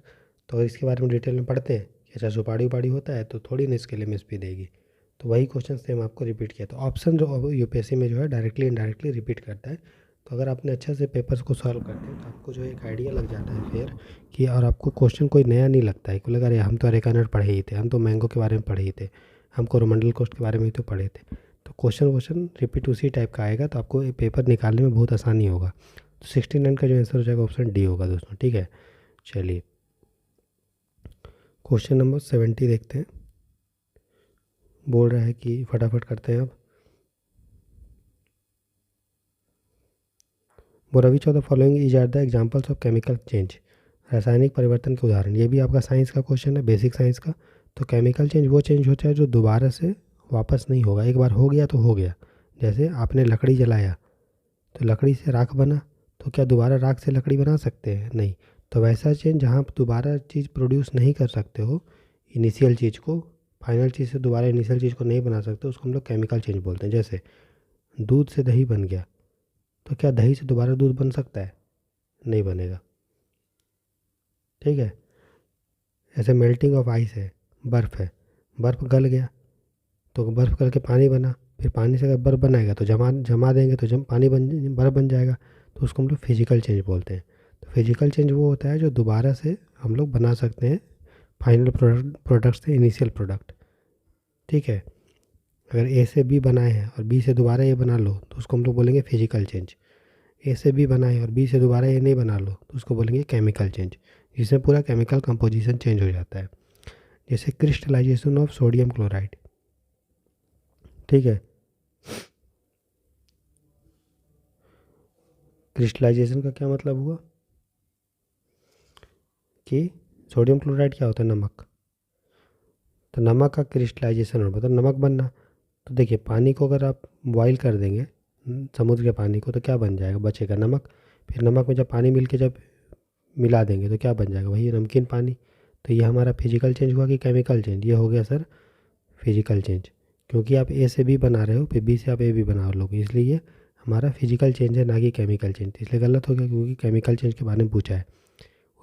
तो अगर इसके बारे में डिटेल में पढ़ते हैं कि अच्छा सुपारी उपाड़ी होता है तो थोड़ी ना इसके लिए एमएसपी देगी। तो वही क्वेश्चन से हम आपको रिपीट किया। तो ऑप्शन जो यूपीएससी में जो है डायरेक्टली इनडायरेक्टली रिपीट करता है। तो अगर आपने अच्छे से पेपर्स को सॉल्व करते हैं तो आपको जो एक आइडिया लग जाता है फिर कि, और आपको क्वेश्चन कोई नया नहीं लगता है कि लगा अरे हम तो अरेका नट पढ़े ही थे, हम तो मैंगो के बारे में पढ़े ही थे, हम कोरोमंडल कोस्ट के बारे में ही तो पढ़े थे। तो क्वेश्चन रिपीट उसी टाइप का आएगा, तो आपको पेपर निकालने में बहुत आसानी होगा। तो 69 का जो आंसर हो जाएगा ऑप्शन डी होगा दोस्तों, ठीक है। चलिए क्वेश्चन नंबर 70 देखते हैं। बोल रहा है कि फटाफट करते हैं अब। बोला which of the following is are the examples of chemical change, रासायनिक परिवर्तन के उदाहरण। ये भी आपका साइंस का क्वेश्चन है, बेसिक साइंस का। तो केमिकल चेंज वो चेंज होता है जो दोबारा से वापस नहीं होगा, एक बार हो गया तो हो गया। जैसे आपने लकड़ी जलाया तो लकड़ी से राख बना, तो क्या दोबारा राख से लकड़ी बना सकते हैं? नहीं। तो वैसा चेंज जहाँ आप दोबारा चीज़ प्रोड्यूस नहीं कर सकते हो, इनिशियल चीज़ को, फाइनल चीज़ से दोबारा इनिशियल चीज़ को नहीं बना सकते, उसको हम लोग केमिकल चेंज बोलते हैं। जैसे दूध से दही बन गया, तो क्या दही से दोबारा दूध बन सकता है? नहीं बनेगा। ठीक है। ऐसे मेल्टिंग ऑफ आइस है, बर्फ़ है, बर्फ़ गल गया तो बर्फ़ गल के पानी बना, फिर पानी से अगर बर्फ़ बनाएगा तो जमा जमा देंगे तो पानी बर्फ़ बन जाएगा, तो उसको हम लोग फिजिकल चेंज बोलते हैं। तो फिजिकल चेंज वो होता है जो दोबारा से हम लोग बना सकते हैं फाइनल प्रोडक्ट से इनिशियल प्रोडक्ट। ठीक है। अगर ए से बी बनाए हैं और बी से दोबारा ए बना लो तो उसको हम लोग बोलेंगे फिजिकल चेंज। ए से बी बनाए और बी से दोबारा ए नहीं बना लो तो उसको बोलेंगे केमिकल चेंज, जिसमें पूरा केमिकल कंपोजिशन चेंज हो जाता है। जैसे क्रिस्टलाइजेशन ऑफ सोडियम क्लोराइड। ठीक है। क्रिस्टलाइजेशन का क्या मतलब हुआ कि सोडियम क्लोराइड क्या होता है? नमक। तो नमक का क्रिस्टलाइजेशन हो मतलब नमक बनना। तो देखिए पानी को अगर आप बॉईल कर देंगे, समुद्र के पानी को, तो क्या बन जाएगा? बचेगा नमक। फिर नमक में जब पानी मिल के जब मिला देंगे तो क्या बन जाएगा? वही नमकीन पानी। तो ये हमारा फिजिकल चेंज हुआ कि केमिकल चेंज? ये हो गया सर फिजिकल चेंज, क्योंकि आप ए से बी बना रहे हो फिर बी से आप ए भी बना लोगे, इसलिए ये हमारा फिजिकल चेंज है, ना कि केमिकल चेंज। इसलिए गलत हो गया क्योंकि केमिकल चेंज के बारे में पूछा है।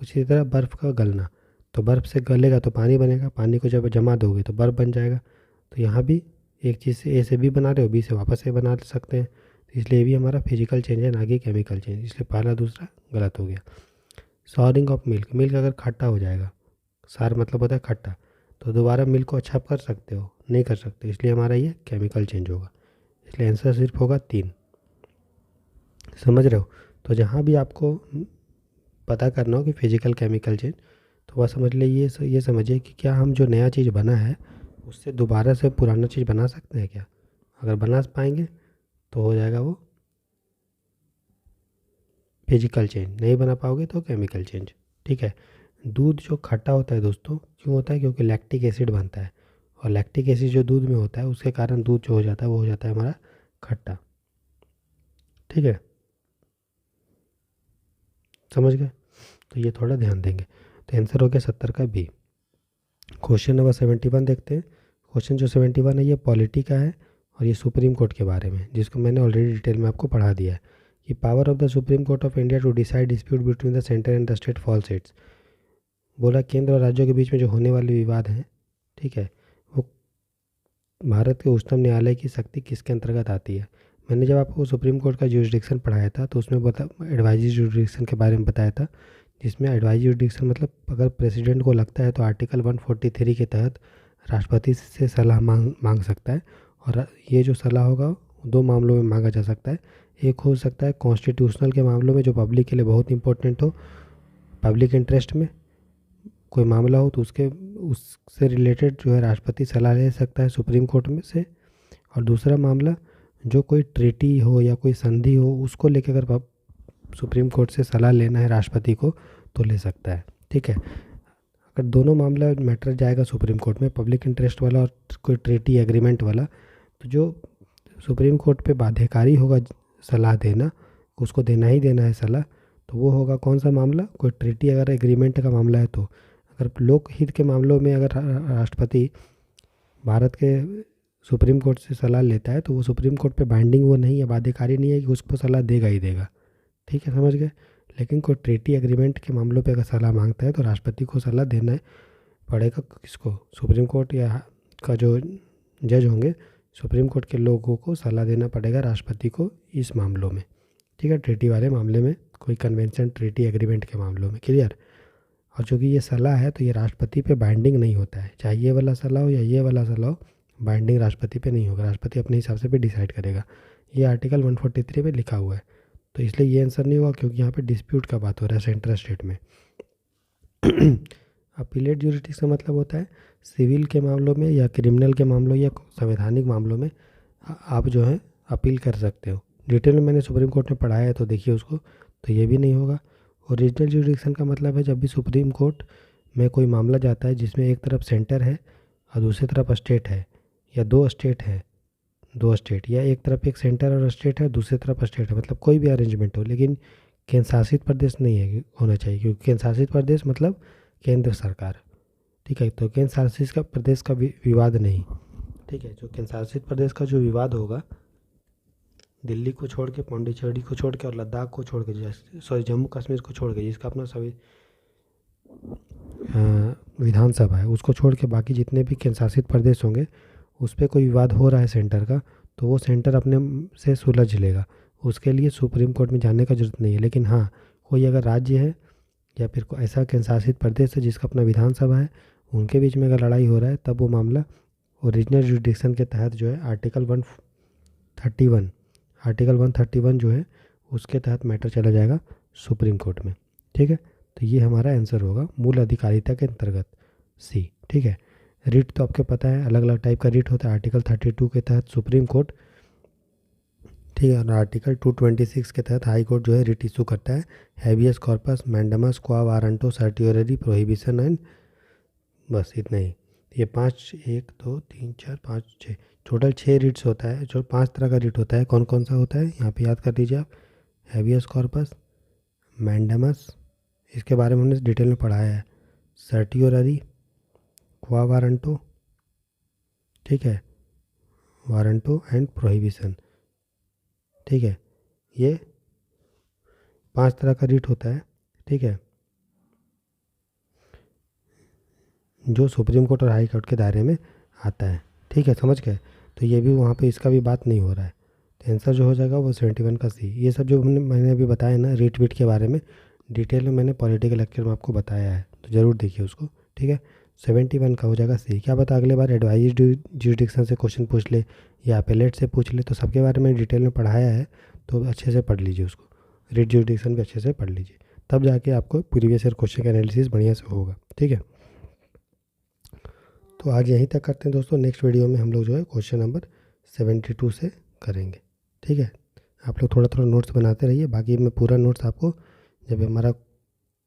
उसी तरह बर्फ़ का गलना, तो बर्फ़ से गलेगा तो पानी बनेगा, पानी को जब जमा दोगे तो बर्फ़ बन जाएगा। तो यहाँ भी एक चीज़ से ए से बी बना रहे हो, बी से वापस ए बना सकते हैं, तो इसलिए भी हमारा फिजिकल चेंज है, ना कि केमिकल चेंज। इसलिए पहला दूसरा गलत हो गया। सॉरिंग ऑफ मिल्क, मिल्क अगर खट्टा हो जाएगा, सार मतलब होता है खट्टा, तो दोबारा मिल्क को अच्छा कर सकते हो? नहीं कर सकते, इसलिए हमारा ये केमिकल चेंज होगा। इसलिए आंसर सिर्फ होगा 3। समझ रहे हो? तो जहाँ भी आपको पता करना हो कि फिजिकल केमिकल चेंज, तो वह समझ लीजिए, ये समझिए कि क्या हम जो नया चीज़ बना है उससे दोबारा से पुराना चीज़ बना सकते हैं क्या? अगर बना पाएंगे तो हो जाएगा वो फिजिकल चेंज, नहीं बना पाओगे तो केमिकल चेंज। ठीक है। दूध जो खट्टा होता है दोस्तों, क्यों होता है? क्योंकि लैक्टिक एसिड बनता है, और लैक्टिक एसिड जो दूध में होता है उसके कारण दूध जो हो जाता है वो हो जाता है हमारा खट्टा। ठीक है, समझ गए? तो ये थोड़ा ध्यान देंगे। तो आंसर हो गया 70 का बी। क्वेश्चन नंबर 71 देखते हैं। क्वेश्चन जो 71 है ये पॉलिटी का है और ये सुप्रीम कोर्ट के बारे में, जिसको मैंने ऑलरेडी डिटेल में आपको पढ़ा दिया है कि power of the supreme court of India to decide dispute between the centre and the state falls its. बोला केंद्र और राज्यों के बीच में जो होने वाले विवाद हैं, ठीक है, वो भारत के उच्चतम न्यायालय की शक्ति किसके अंतर्गत आती है? मैंने जब आपको सुप्रीम कोर्ट का जुरिडिक्शन पढ़ाया था तो उसमें एडवाइजरी जुरिडिक्शन के बारे में बताया था, जिसमें एडवाइजरी जुरिडिक्शन मतलब अगर प्रेसिडेंट को लगता है तो आर्टिकल 143 के तहत राष्ट्रपति से सलाह मांग सकता है। और ये जो सलाह होगा 2 मामलों में मांगा जा सकता है। एक हो सकता है कॉन्स्टिट्यूशनल के मामलों में जो पब्लिक के लिए बहुत इंपॉर्टेंट हो, पब्लिक इंटरेस्ट में कोई मामला हो तो उससे रिलेटेड जो है राष्ट्रपति सलाह ले सकता है सुप्रीम कोर्ट में से। और दूसरा मामला जो कोई ट्रीटी हो या कोई संधि हो उसको लेकर अगर सुप्रीम कोर्ट से सलाह लेना है राष्ट्रपति को तो ले सकता है। ठीक है। अगर दोनों मामला मैटर जाएगा सुप्रीम कोर्ट में, पब्लिक इंटरेस्ट वाला और कोई ट्रीटी एग्रीमेंट वाला, तो जो सुप्रीम कोर्ट पे बाध्यकारी होगा सलाह देना, उसको देना ही देना है सलाह, तो वो होगा कौन सा मामला? कोई ट्रीटी अगर एग्रीमेंट का मामला है तो। अगर लोकहित के मामलों में अगर राष्ट्रपति भारत के सुप्रीम कोर्ट से सलाह लेता है तो वो सुप्रीम कोर्ट पे बाइंडिंग वो नहीं है, बाध्यकारी नहीं है कि उसको सलाह देगा ही देगा। ठीक है, समझ गए? लेकिन कोई ट्रीटी एग्रीमेंट के मामलों पे अगर सलाह मांगता है तो राष्ट्रपति को सलाह देना पड़ेगा। किसको? सुप्रीम कोर्ट या का जो जज होंगे सुप्रीम कोर्ट के लोगों को सलाह देना पड़ेगा राष्ट्रपति को इस मामलों में। ठीक है, ट्रीटी वाले मामले में, कोई कन्वेंशन ट्रीटी एग्रीमेंट के मामलों में। क्लियर? और चूँकि ये सलाह है तो ये राष्ट्रपति पे बाइंडिंग नहीं होता है, चाहे ये वाला सलाह हो या ये वाला सलाह हो, बाइंडिंग राष्ट्रपति पे नहीं होगा, राष्ट्रपति अपने हिसाब से भी डिसाइड करेगा। ये आर्टिकल 143 में लिखा हुआ है, तो इसलिए ये आंसर नहीं हुआ क्योंकि यहाँ पे डिस्प्यूट का बात हो रहा है सेंट्रल स्टेट में। अपीलेट ज्यूरिडिक्शन का मतलब होता है सिविल के मामलों में या क्रिमिनल के मामलों या संवैधानिक मामलों में आप जो है अपील कर सकते हो। डिटेल में मैंने सुप्रीम कोर्ट में पढ़ाया है तो देखिए उसको, तो ये भी नहीं होगा। ओरिजिनल ज्यूरिडिक्शन का मतलब है जब भी सुप्रीम कोर्ट में कोई मामला जाता है जिसमें एक तरफ सेंटर है और दूसरी तरफ स्टेट है, या दो स्टेट है, या एक तरफ एक सेंटर और स्टेट है दूसरी तरफ स्टेट है, मतलब कोई भी अरेंजमेंट हो, लेकिन केंद्र शासित प्रदेश नहीं है होना चाहिए, क्योंकि केंद्र शासित प्रदेश मतलब केंद्र सरकार, ठीक है। तो केंद्र शासित का प्रदेश का विवाद नहीं, ठीक है। जो केंद्र शासित प्रदेश का जो विवाद होगा, दिल्ली को छोड़ के, पौंडीचेरी को छोड़ के और लद्दाख को छोड़ के, सॉरी जम्मू कश्मीर को छोड़ के, जिसका अपना सभी विधानसभा है, उसको छोड़ के बाकी जितने भी केंद्र शासित प्रदेश होंगे उस पर कोई विवाद हो रहा है सेंटर का, तो वो सेंटर अपने से सुलझ लेगा। उसके लिए सुप्रीम कोर्ट में जाने का जरूरत नहीं है। लेकिन हाँ, कोई अगर राज्य है या फिर कोई ऐसा केंद्र शासित प्रदेश है जिसका अपना विधानसभा है, उनके बीच में अगर लड़ाई हो रहा है, तब वो मामला ओरिजिनल जुडिक्शन के तहत जो है आर्टिकल 131 जो है उसके तहत मैटर चला जाएगा सुप्रीम कोर्ट में, ठीक है। तो ये हमारा आंसर होगा मूल अधिकारिता के अंतर्गत सी, ठीक है। रिट तो आपको पता है, अलग अलग टाइप का रिट होता है। आर्टिकल 32 के तहत सुप्रीम कोर्ट, ठीक है, और आर्टिकल 226 के तहत हाई कोर्ट जो है रिट इशू करता है। हैबियस कॉर्पस, मैंडामस, क्वा वारंटो, सर्टियोररी, प्रोहिबिशन एंड, बस इतना ही। ये 5, 1 2 3 4 5 6, टोटल 6 रिट्स होता है। जो 5 तरह का रिट होता है, कौन कौन सा होता है यहाँ पे याद कर लीजिए आप। हैबियस कॉर्पस, मैंडामस, इसके बारे में हमने डिटेल में पढ़ाया है। सर्टियोररी, क्वा वारंटो, ठीक है, वारंटो एंड प्रोहिबिशन, ठीक है। ये 5 तरह का रिट होता है, ठीक है, जो सुप्रीम कोर्ट और हाई कोर्ट के दायरे में आता है, ठीक है, समझ गए। तो ये भी वहाँ पे इसका भी बात नहीं हो रहा है। तो आंसर जो हो जाएगा वो 71 का सी। ये सब जो मैंने अभी बताया ना रिट विट के बारे में, डिटेल में मैंने पॉलिटिकल लेक्चर में आपको बताया है, तो ज़रूर देखिए उसको, ठीक है। 71 का हो जाएगा सी। क्या पता अगले बार एडवाइज जुडिक्शन से क्वेश्चन पूछ ले या अपेलेट से पूछ ले, तो सबके बारे में डिटेल में पढ़ाया है, तो अच्छे से पढ़ लीजिए उसको। रिट जुडिक्शन भी अच्छे से पढ़ लीजिए, तब जाके आपको प्रीवियस ईयर क्वेश्चन का एनालिसिस बढ़िया से होगा, ठीक है। तो आज यहीं तक करते हैं दोस्तों। नेक्स्ट वीडियो में हम लोग जो है क्वेश्चन नंबर 72 से करेंगे, ठीक है। आप लोग थोड़ा थोड़ा नोट्स बनाते रहिए, बाकी मैं पूरा नोट्स आपको जब हमारा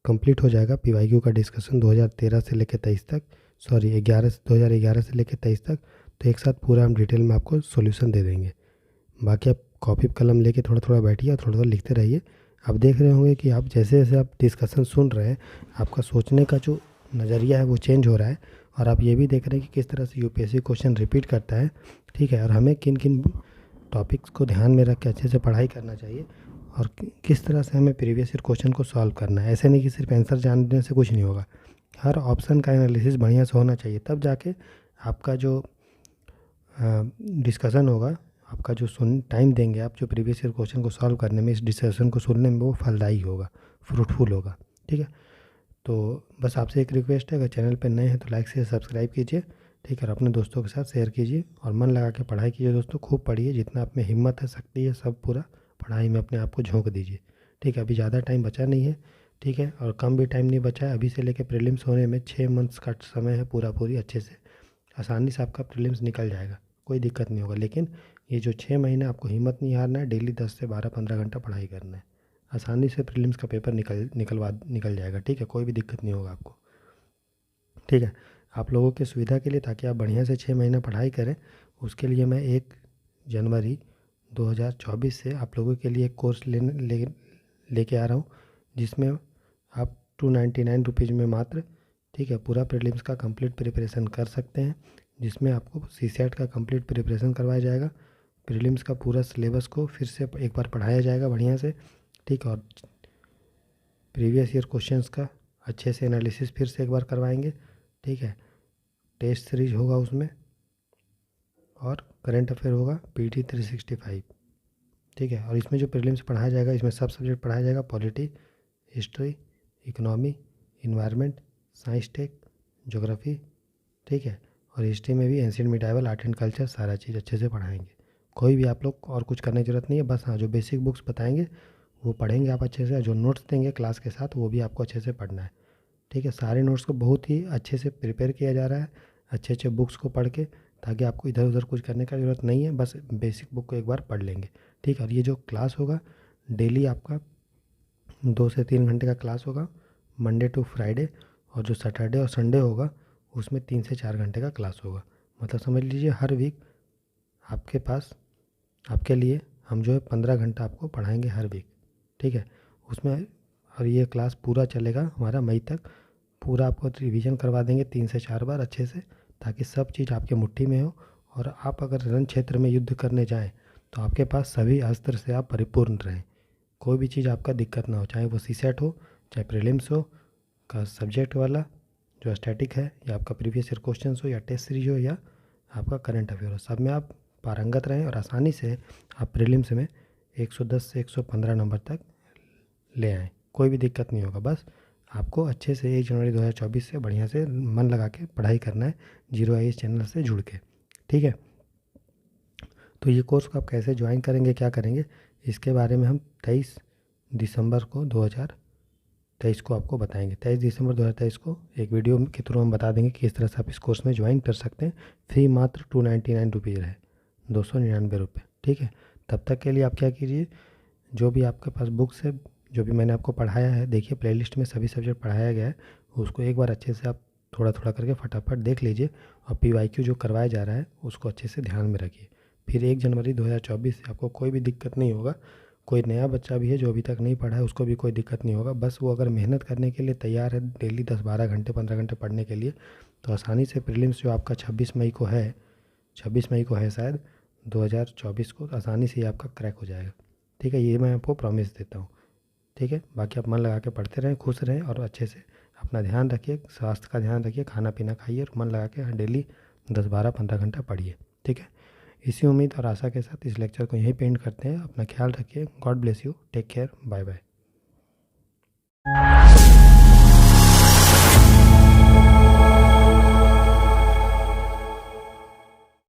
कंप्लीट हो जाएगा पीवाईक्यू का डिस्कशन 2013 से लेकर 23 तक, सॉरी 2011 से लेकर 23 तक, तो एक साथ पूरा हम डिटेल में आपको सॉल्यूशन दे देंगे। बाकी आप कॉपी कलम लेके थोड़ा थोड़ा बैठिए और थोड़ा थोड़ा लिखते रहिए। आप देख रहे होंगे कि आप जैसे जैसे आप डिस्कशन सुन रहे हैं, आपका सोचने का जो नज़रिया है वो चेंज हो रहा है, और आप ये भी देख रहे हैं कि किस तरह से यूपीएससी क्वेश्चन रिपीट करता है, ठीक है, और हमें किन किन टॉपिक्स को ध्यान में रख के अच्छे से पढ़ाई करना चाहिए, और किस तरह से हमें प्रीवियस ईयर क्वेश्चन को सॉल्व करना है। ऐसे नहीं कि सिर्फ आंसर जानने से कुछ नहीं होगा, हर ऑप्शन का एनालिसिस बढ़िया से होना चाहिए, तब जाके आपका जो डिस्कशन होगा, आपका जो टाइम देंगे आप जो प्रीवियस ईयर क्वेश्चन को सॉल्व करने में, इस डिस्कशन को सुनने में, वो फलदायी होगा, फ्रूटफुल होगा, ठीक है। तो बस आपसे एक रिक्वेस्ट है, अगर चैनल पर नए हैं तो लाइक से सब्सक्राइब कीजिए, ठीक है, और अपने दोस्तों के साथ शेयर कीजिए, और मन लगा के पढ़ाई कीजिए दोस्तों, खूब पढ़िए, जितना आप में हिम्मत है, शक्ति है, सब पूरा पढ़ाई में अपने आप को झोंक दीजिए, ठीक है। अभी ज़्यादा टाइम बचा नहीं है, ठीक है, और कम भी टाइम नहीं बचा है। अभी से लेकर प्रीलिम्स होने में 6 मंथ्स का समय है, पूरी अच्छे से आसानी से आपका प्रीलिम्स निकल जाएगा, कोई दिक्कत नहीं होगा। लेकिन ये जो 6 महीने आपको हिम्मत नहीं हारना है, डेली 10 से 12-15 घंटा पढ़ाई करना है, आसानी से प्रीलिम्स का पेपर निकल जाएगा, ठीक है, कोई भी दिक्कत नहीं होगा आपको, ठीक है। आप लोगों की सुविधा के लिए, ताकि आप बढ़िया से 6 महीना पढ़ाई करें, उसके लिए मैं 1 जनवरी 2024 से आप लोगों के लिए एक कोर्स लेके आ रहा हूँ, जिसमें आप 299 रुपीज़ में मात्र, ठीक है, पूरा प्रीलिम्स का कंप्लीट प्रिपरेशन कर सकते हैं, जिसमें आपको सीसेट का कंप्लीट प्रिपरेशन करवाया जाएगा, प्रीलिम्स का पूरा सिलेबस को फिर से एक बार पढ़ाया जाएगा बढ़िया से, ठीक है, और प्रीवियस ईयर क्वेश्चंस का अच्छे से एनालिसिस फिर से एक बार करवाएंगे, ठीक है। टेस्ट सीरीज होगा उसमें, और करंट अफेयर होगा पीटी 365, ठीक है। और इसमें जो प्रीलिम्स पढ़ाया जाएगा, इसमें सब सब्जेक्ट पढ़ाया जाएगा, polity, history, economy, environment, science tech, geography, ठीक है, और हिस्ट्री में भी ancient medieval, art and culture, सारा चीज़ अच्छे से पढ़ाएंगे। कोई भी आप लोग और कुछ करने की ज़रूरत नहीं है, बस हाँ जो बेसिक बुक्स बताएंगे वो पढ़ेंगे आप अच्छे से, जो नोट्स देंगे क्लास के साथ वो भी आपको अच्छे से पढ़ना है, ठीक है। सारे नोट्स को बहुत ही अच्छे से प्रिपेयर किया जा रहा है, अच्छे अच्छे बुक्स को पढ़ के, ताकि आपको इधर उधर कुछ करने का ज़रूरत नहीं है, बस बेसिक बुक को एक बार पढ़ लेंगे, ठीक है। और ये जो क्लास होगा डेली आपका 2 से 3 घंटे का क्लास होगा, मंडे टू फ्राइडे, और जो सैटरडे और संडे होगा उसमें 3 से 4 घंटे का क्लास होगा। मतलब समझ लीजिए हर वीक आपके पास, आपके लिए हम जो है 15 घंटा आपको पढ़ाएंगे हर वीक, ठीक है। उसमें, और ये क्लास पूरा चलेगा हमारा मई तक। पूरा आपको रिवीजन करवा देंगे 3 से 4 बार अच्छे से, ताकि सब चीज़ आपके मुट्ठी में हो। और आप अगर रण क्षेत्र में युद्ध करने जाएँ तो आपके पास सभी अस्त्र से आप परिपूर्ण रहें, कोई भी चीज़ आपका दिक्कत ना हो, चाहे वो सीसेट हो, चाहे प्रीलिम्स हो का सब्जेक्ट वाला जो स्टैटिक है, या आपका प्रीवियस ईयर क्वेश्चंस हो, या टेस्ट सीरीज हो, या आपका करंट अफेयर हो, सब में आप पारंगत रहें और आसानी से आप प्रीलिम्स में 110 से 115 नंबर तक ले आएँ। कोई भी दिक्कत नहीं होगा, बस आपको अच्छे से 1 जनवरी 2024 से बढ़िया से मन लगा के पढ़ाई करना है, जीरो IAS चैनल से जुड़ के, ठीक है। तो ये कोर्स को आप कैसे ज्वाइन करेंगे, क्या करेंगे, इसके बारे में हम 23 दिसंबर को 2023 को आपको बताएंगे। 23 दिसंबर 2023 को एक वीडियो के थ्रू हम बता देंगे कि किस तरह से आप इस कोर्स में ज्वाइन कर सकते हैं। फी मात्र 299 रुपीज़ है, 299 रुपये, ठीक है। तब तक के लिए आप क्या कीजिए, जो भी आपके पास बुक्स है, जो भी मैंने आपको पढ़ाया है, देखिए प्लेलिस्ट में सभी सब्जेक्ट पढ़ाया गया है, उसको एक बार अच्छे से आप थोड़ा थोड़ा करके फटाफट देख लीजिए। और PYQ जो करवाया जा रहा है उसको अच्छे से ध्यान में रखिए। फिर 1 जनवरी 2024 से आपको कोई भी दिक्कत नहीं होगा। कोई नया बच्चा भी है जो अभी तक नहीं पढ़ा है, उसको भी कोई दिक्कत नहीं होगा। बस वो अगर मेहनत करने के लिए तैयार है, डेली 10-12 घंटे 15 घंटे पढ़ने के लिए, तो आसानी से प्रीलिम्स जो आपका 26 मई को है, 26 मई को है शायद 2024 को, आसानी से ये आपका क्रैक हो जाएगा, ठीक है। ये मैं आपको प्रॉमिस देता हूँ, ठीक है। बाकी आप मन लगा के पढ़ते रहें, खुश रहें और अच्छे से अपना ध्यान रखिए, स्वास्थ्य का ध्यान रखिए, खाना पीना खाइए और मन लगा के डेली 10-12-15 घंटा पढ़िए, ठीक है। इसी उम्मीद और आशा के साथ इस लेक्चर को यहीं पेंड करते हैं। अपना ख्याल रखिए। God bless you, take care, bye bye.